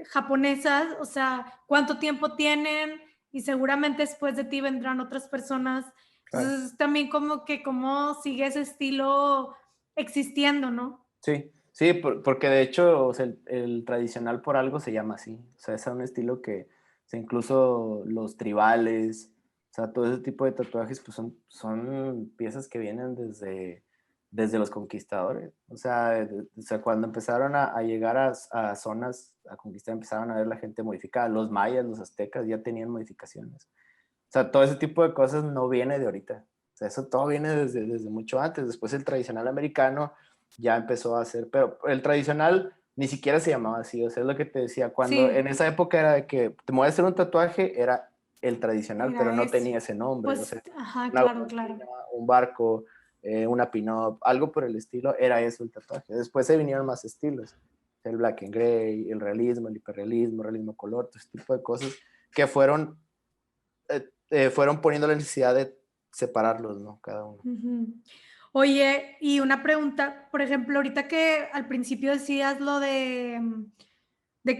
japonesas, o sea, cuánto tiempo tienen y seguramente después de ti vendrán otras personas. Claro. Entonces, también como que cómo sigue ese estilo existiendo, ¿no? Sí, sí, porque de hecho, o sea, el tradicional por algo se llama así. O sea, es un estilo que, o sea, incluso los tribales, o sea, todo ese tipo de tatuajes, pues son piezas que vienen desde los conquistadores. O sea, cuando empezaron a llegar a zonas a conquistar, empezaron a ver la gente modificada. Los mayas, los aztecas ya tenían modificaciones. O sea, todo ese tipo de cosas no viene de ahorita. O sea, eso todo viene desde mucho antes. Después el tradicional americano ya empezó a hacer, pero el tradicional ni siquiera se llamaba así. O sea, es lo que te decía. Cuando en Sí, esa época era de que te voy a hacer un tatuaje, era el tradicional, pero era no eso. tenía ese nombre. O Pues, sea, ajá, una claro, claro. golondrina, un barco, una pin-up, algo por el estilo, era eso el tatuaje. Después se vinieron más estilos. El black and gray, el realismo, el hiperrealismo, el realismo color, todo ese tipo de cosas que fueron poniendo la necesidad de separarlos, ¿no? Cada uno. Ujú. Oye, y una pregunta, por ejemplo, ahorita que al principio decías lo de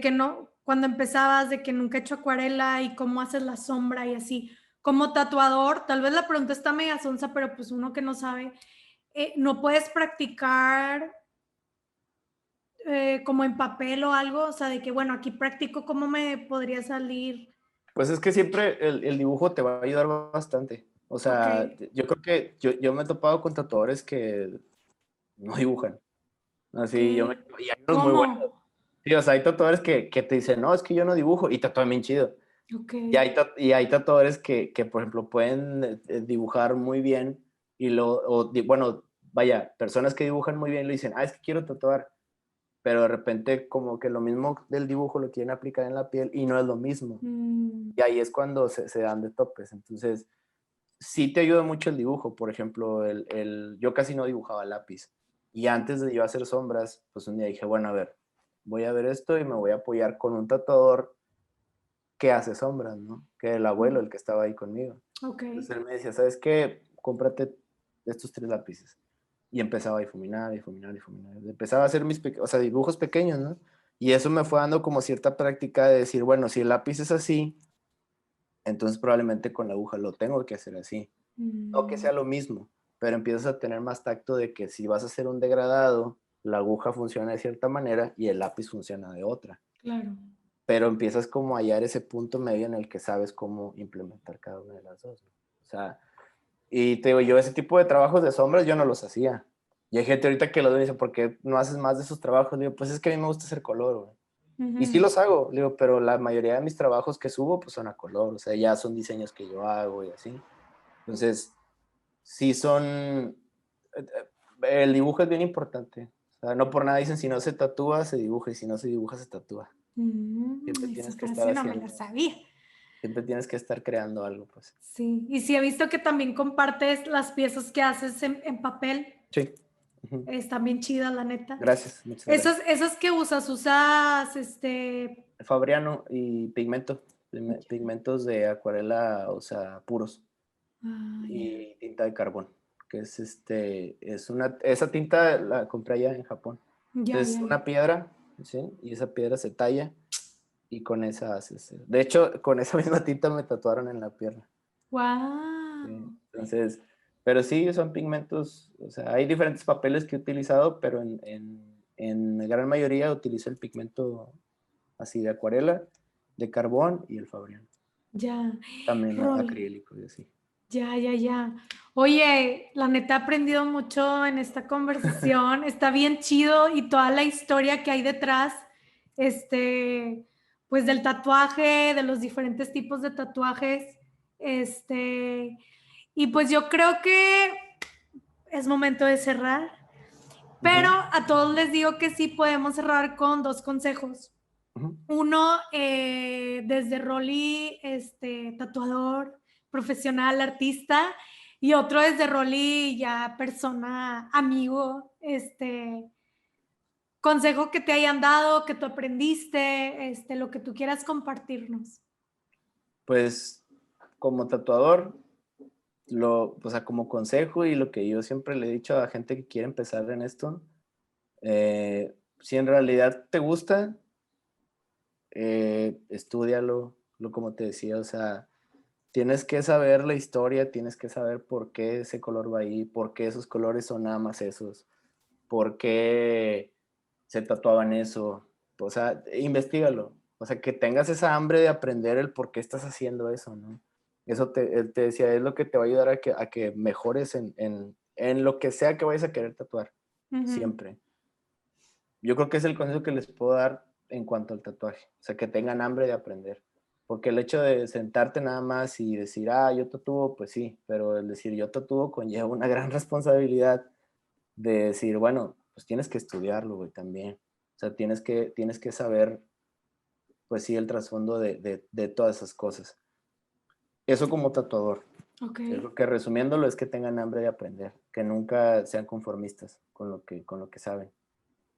que no, cuando empezabas, de que nunca he hecho acuarela y cómo haces la sombra y así, como tatuador, tal vez la pregunta está media sonsa, pero pues uno que no sabe, ¿no puedes practicar como en papel o algo? O sea, de que, bueno, aquí practico cómo me podría salir. Pues es que siempre el dibujo te va a ayudar bastante. O Ok. sea, yo creo que yo me he topado con tatuadores que no dibujan. Así, ¿Qué? y hay unos muy buenos. ¿Cómo? Sí, o sea, hay tatuadores que te dicen, no, es que yo no dibujo, y tatúan bien chido. Ok. Y hay tatuadores que, por ejemplo, pueden dibujar muy bien, bueno, vaya, personas que dibujan muy bien le dicen, es que quiero tatuar, pero de repente como que lo mismo del dibujo lo quieren aplicar en la piel y no es lo mismo. Mm, Y ahí es cuando se dan de topes. Entonces, sí te ayuda mucho el dibujo. Por ejemplo, yo casi no dibujaba a lápiz. Y antes de yo hacer sombras, pues un día dije, bueno, a ver, voy a ver esto y me voy a apoyar con un tatuador que hace sombras, ¿no? Que el abuelo, mm, el que estaba ahí conmigo. ok. Entonces él me decía, ¿sabes qué? Cómprate estos 3 lápices. Y empezaba a difuminar, difuminar, difuminar. Empezaba a hacer o sea, dibujos pequeños, ¿no? Y eso me fue dando como cierta práctica de decir, bueno, si el lápiz es así, entonces probablemente con la aguja lo tengo que hacer así. No que Mm, sea lo mismo, pero empiezas a tener más tacto de que si vas a hacer un degradado, la aguja funciona de cierta manera y el lápiz funciona de otra. claro. Pero empiezas como a hallar ese punto medio en el que sabes cómo implementar cada una de las dos, ¿no? O sea, y te digo, yo ese tipo de trabajos de sombras yo no los hacía. Y hay gente ahorita que lo dice, ¿por qué no haces más de esos trabajos? Le digo, pues es que a mí me gusta hacer color, güey. Y sí Ujú. los hago, le digo, pero la mayoría de mis trabajos que subo, pues son a color, o sea, ya son diseños que yo hago y así. Entonces, sí son, el dibujo es bien importante. O sea, no por nada dicen, si no se tatúa, se dibuja, y si no se dibuja, se tatúa. Siempre Esa tienes que estar frase no me la haciendo, sabía. siempre tienes que estar creando algo, pues. Sí, y sí he visto que también compartes las piezas que haces en papel. Sí. Ujú. Están bien chidas, la neta. Gracias, muchas gracias. Esas que usas, Fabriano y Ya. pigmentos de acuarela, o sea, puros, Ah, ya. y tinta de carbón, que es esa tinta la compré allá en Japón. Ya, Es ya, ya. una piedra, ¿sí? Y esa piedra se talla y con esa haces. De hecho, con esa misma tinta me tatuaron en la pierna. Sí, Wow. entonces, pero sí, son pigmentos, o sea, hay diferentes papeles que he utilizado, pero en gran mayoría utilizo el pigmento así de acuarela, de carbón y el Fabriano. Ya. También Rol. acrílico y así. Ya, ya, ya. Oye, la neta he aprendido mucho en esta conversación. Está bien chido y toda la historia que hay detrás, pues del tatuaje, de los diferentes tipos de tatuajes. Y pues yo creo que es momento de cerrar, pero Ujú, a todos les digo que sí podemos cerrar con dos consejos. ujú. Uno, desde Rolly, tatuador, profesional, artista, y otro desde Rolly, ya persona, amigo, consejo que te hayan dado, que tú aprendiste, lo que tú quieras compartirnos. Pues como tatuador, o sea, como consejo y lo que yo siempre le he dicho a gente que quiere empezar en esto, si en realidad te gusta, estúdialo, como te decía, o sea, tienes que saber la historia, tienes que saber por qué ese color va ahí, por qué esos colores son nada más esos, por qué se tatuaban eso, o sea, investigalo, o sea, que tengas esa hambre de aprender el por qué estás haciendo eso, ¿no? Eso te decía, es lo que te va a ayudar a que mejores en lo que sea que vayas a querer tatuar, Ujú. siempre. Yo creo que es el consejo que les puedo dar en cuanto al tatuaje, o sea, que tengan hambre de aprender. Porque el hecho de sentarte nada más y decir, ah, yo tatúo, pues sí, pero el decir yo tatúo conlleva una gran responsabilidad de decir, bueno, pues tienes que estudiarlo, güey, también. O sea, tienes que saber, pues sí, el trasfondo de todas esas cosas. Eso como tatuador. Ok. Yo creo que resumiéndolo es que tengan hambre de aprender, que nunca sean conformistas con lo que saben.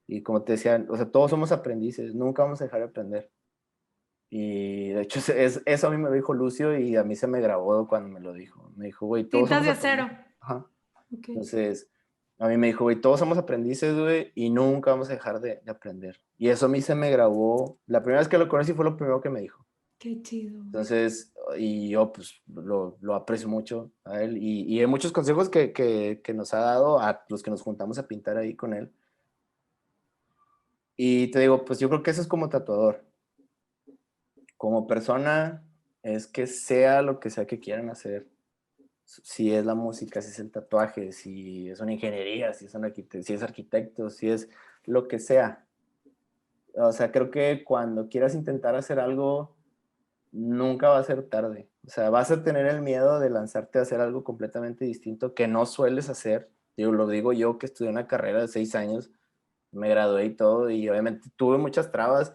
Y como te decía, o sea, todos somos aprendices, nunca vamos a dejar de aprender. Y de hecho, eso a mí me lo dijo Lucio y a mí se me grabó cuando me lo dijo. Me dijo, güey, todos Tintas somos de acero. aprendices. Ajá. Ok. Entonces, a mí me dijo, güey, todos somos aprendices, güey, y nunca vamos a dejar de aprender. Y eso a mí se me grabó. La primera vez que lo conocí fue lo primero que me dijo. Qué chido. Entonces, y yo pues lo aprecio mucho a él. Y hay muchos consejos que nos ha dado a los que nos juntamos a pintar ahí con él. Y te digo, pues yo creo que eso es como tatuador. Como persona, es que sea lo que sea que quieran hacer. Si es la música, si es el tatuaje, si es una ingeniería, si es arquitecto, si es lo que sea. O sea, creo que cuando quieras intentar hacer algo, nunca va a ser tarde. O sea, vas a tener el miedo de lanzarte a hacer algo completamente distinto que no sueles hacer. Lo digo yo que estudié una carrera de 6 años, me gradué y todo, y obviamente tuve muchas trabas,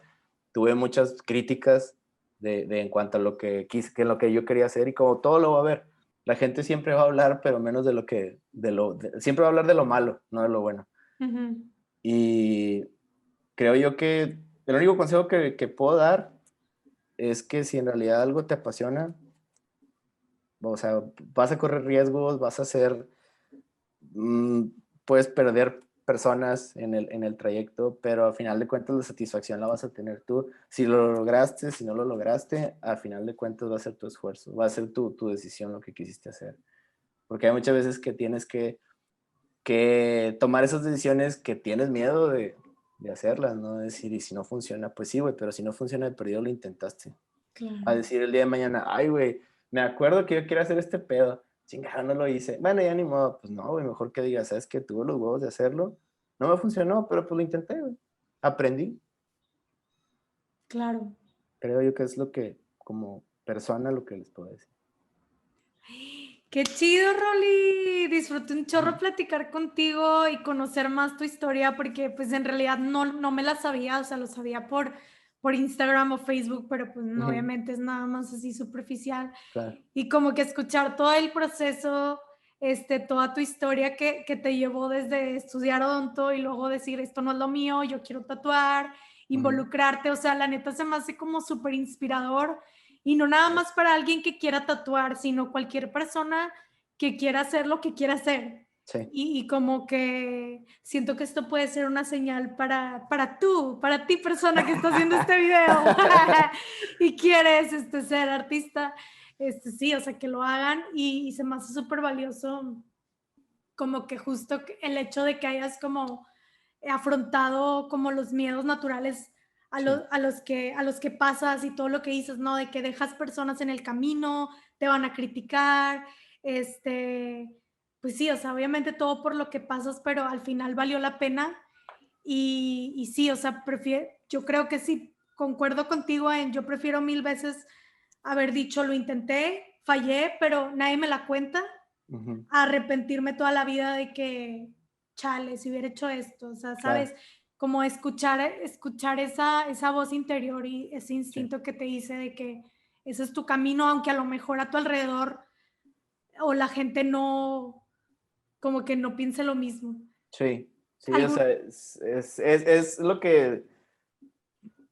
tuve muchas críticas de en cuanto a lo que quise, que lo que yo quería hacer, y como todo lo va a ver. La gente siempre va a hablar, pero menos de lo que, siempre va a hablar de lo malo, no de lo bueno. Ujú. Y creo yo que el único consejo que puedo dar es que si en realidad algo te apasiona, o sea, vas a correr riesgos, vas a hacer, mm, puedes perder personas en el trayecto, pero al final de cuentas la satisfacción la vas a tener tú. Si lo lograste, si no lo lograste, al final de cuentas va a ser tu esfuerzo, va a ser tu decisión lo que quisiste hacer. Porque hay muchas veces que tienes que tomar esas decisiones que tienes miedo de hacerlas, ¿no? Decir, y si no funciona, pues sí, güey, pero si no funciona de perdido lo intentaste. A Claro. decir el día de mañana, ay, güey, me acuerdo que yo quería hacer este pedo, chingada, no lo hice. Bueno, ya ni modo, pues no, güey, mejor que digas, ¿sabes qué? Tuve los huevos de hacerlo, no me funcionó, pero pues lo intenté, güey. Aprendí. Claro. Creo yo que es lo que, como persona, lo que les puedo decir. Qué chido, Rolly. Disfruté un chorro Ujú, platicar contigo y conocer más tu historia porque pues en realidad no me la sabía, o sea, lo sabía por Instagram o Facebook, pero pues no, ujú, obviamente es nada más así superficial. claro. Y como que escuchar todo el proceso, toda tu historia que te llevó desde estudiar odonto y luego decir, esto no es lo mío, yo quiero tatuar, Ujú. involucrarte, o sea, la neta se me hace como súper inspirador y no nada más para alguien que quiera tatuar, sino cualquier persona que quiera hacer lo que quiera hacer. Sí, Y como que siento que esto puede ser una señal para ti persona que está haciendo este video y quieres ser artista, sí, o sea, que lo hagan y se me hace súper valioso como que justo el hecho de que hayas como afrontado como los miedos naturales sí, a los que pasas y todo lo que dices, ¿no? De que dejas personas en el camino, te van a criticar, pues sí, o sea, obviamente todo por lo que pasas, pero al final valió la pena y sí, o sea, yo creo que sí, concuerdo contigo yo prefiero mil veces haber dicho, lo intenté, fallé, pero nadie me la cuenta, ujú, a arrepentirme toda la vida de que, chale, si hubiera hecho esto, o sea, claro, ¿sabes? Como escuchar esa voz interior y ese sí, instinto que te dice de que ese es tu camino, aunque a lo mejor a tu alrededor o la gente no, como que no piense lo mismo. sí, sí, o ¿Algún, sea, es lo que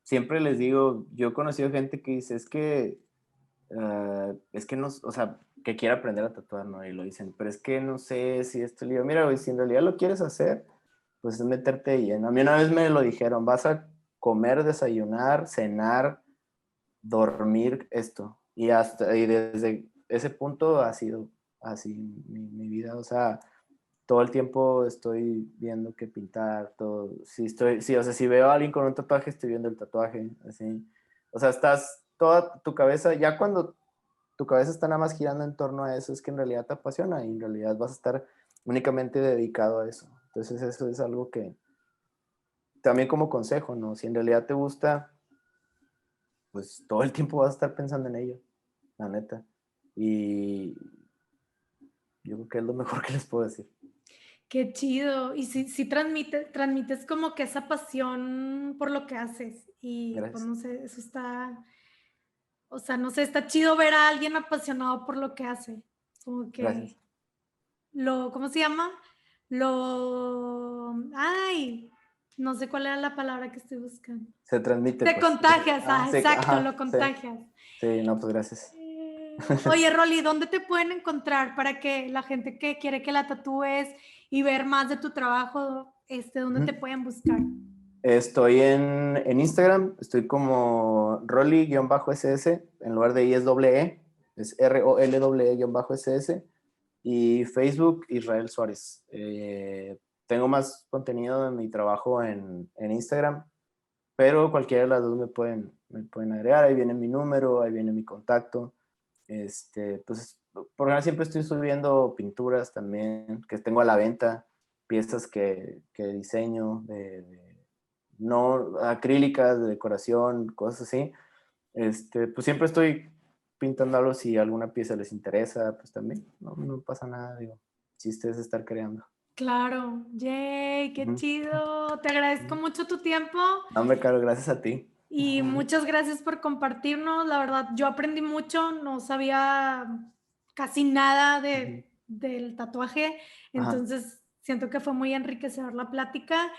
siempre les digo. Yo he conocido gente que dice, es que no, o sea, que quiere aprender a tatuar, ¿no? Y lo dicen, pero es que no sé si esto, le digo, mira, güey, si en realidad lo quieres hacer, pues es meterte ahí. A mí una vez me lo dijeron, vas a comer, desayunar, cenar, dormir esto. Y desde ese punto ha sido así mi vida. O sea, todo el tiempo estoy viendo qué pintar, todo. Sí, o sea, si veo a alguien con un tatuaje, estoy viendo el tatuaje, así. O sea, estás toda tu cabeza, ya cuando tu cabeza está nada más girando en torno a eso, es que en realidad te apasiona y en realidad vas a estar únicamente dedicado a eso. Entonces eso es algo que también como consejo, ¿no? Si en realidad te gusta, pues todo el tiempo vas a estar pensando en ello, la neta. Y yo creo que es lo mejor que les puedo decir. qué chido. Y sí, sí transmites como que esa pasión por lo que haces. Y pues Gracias. no sé, eso está, o sea, no sé, está chido ver a alguien apasionado por lo que hace. Como Gracias. que ¿cómo se llama? Ay, no sé cuál era la palabra que estoy buscando. Se transmite, Te pues. contagias, Sí, exacto, ajá, lo sí. contagias. Sí, no, pues gracias. Oye, Rolly, ¿dónde te pueden encontrar para que la gente que quiere que la tatúes y ver más de tu trabajo, dónde te pueden buscar? Estoy en Instagram, estoy como Rolly-SS, en lugar de I es doble E, es ROLE-SS, y Facebook Israel Suárez. Tengo más contenido de mi trabajo en Instagram, pero cualquiera de las dos me pueden agregar, ahí viene mi número, ahí viene mi contacto. Pues por lo general siempre estoy subiendo pinturas también, que tengo a la venta, piezas que diseño, no acrílicas, de decoración, cosas así. Pues siempre estoy pintando algo si alguna pieza les interesa, pues también, no pasa nada, digo, el chiste es estar creando. Claro, yay, qué Ujú. chido. Te agradezco mucho tu tiempo. No, hombre, Caro, gracias a ti. Y muchas gracias por compartirnos. La verdad, yo aprendí mucho, no sabía casi nada Ujú. del tatuaje, Ajá, entonces siento que fue muy enriquecedor la plática.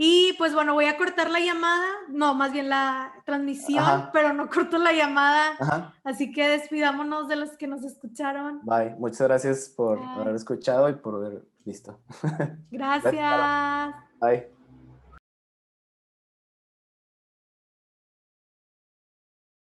Y pues bueno, voy a cortar la llamada, no, más bien la transmisión, ajá, pero no corto la llamada, ajá. así que despidámonos de los que nos escucharon. Bye. Muchas gracias por haber Bye. escuchado y por haber visto. Gracias, Caro. Gracias. Bye.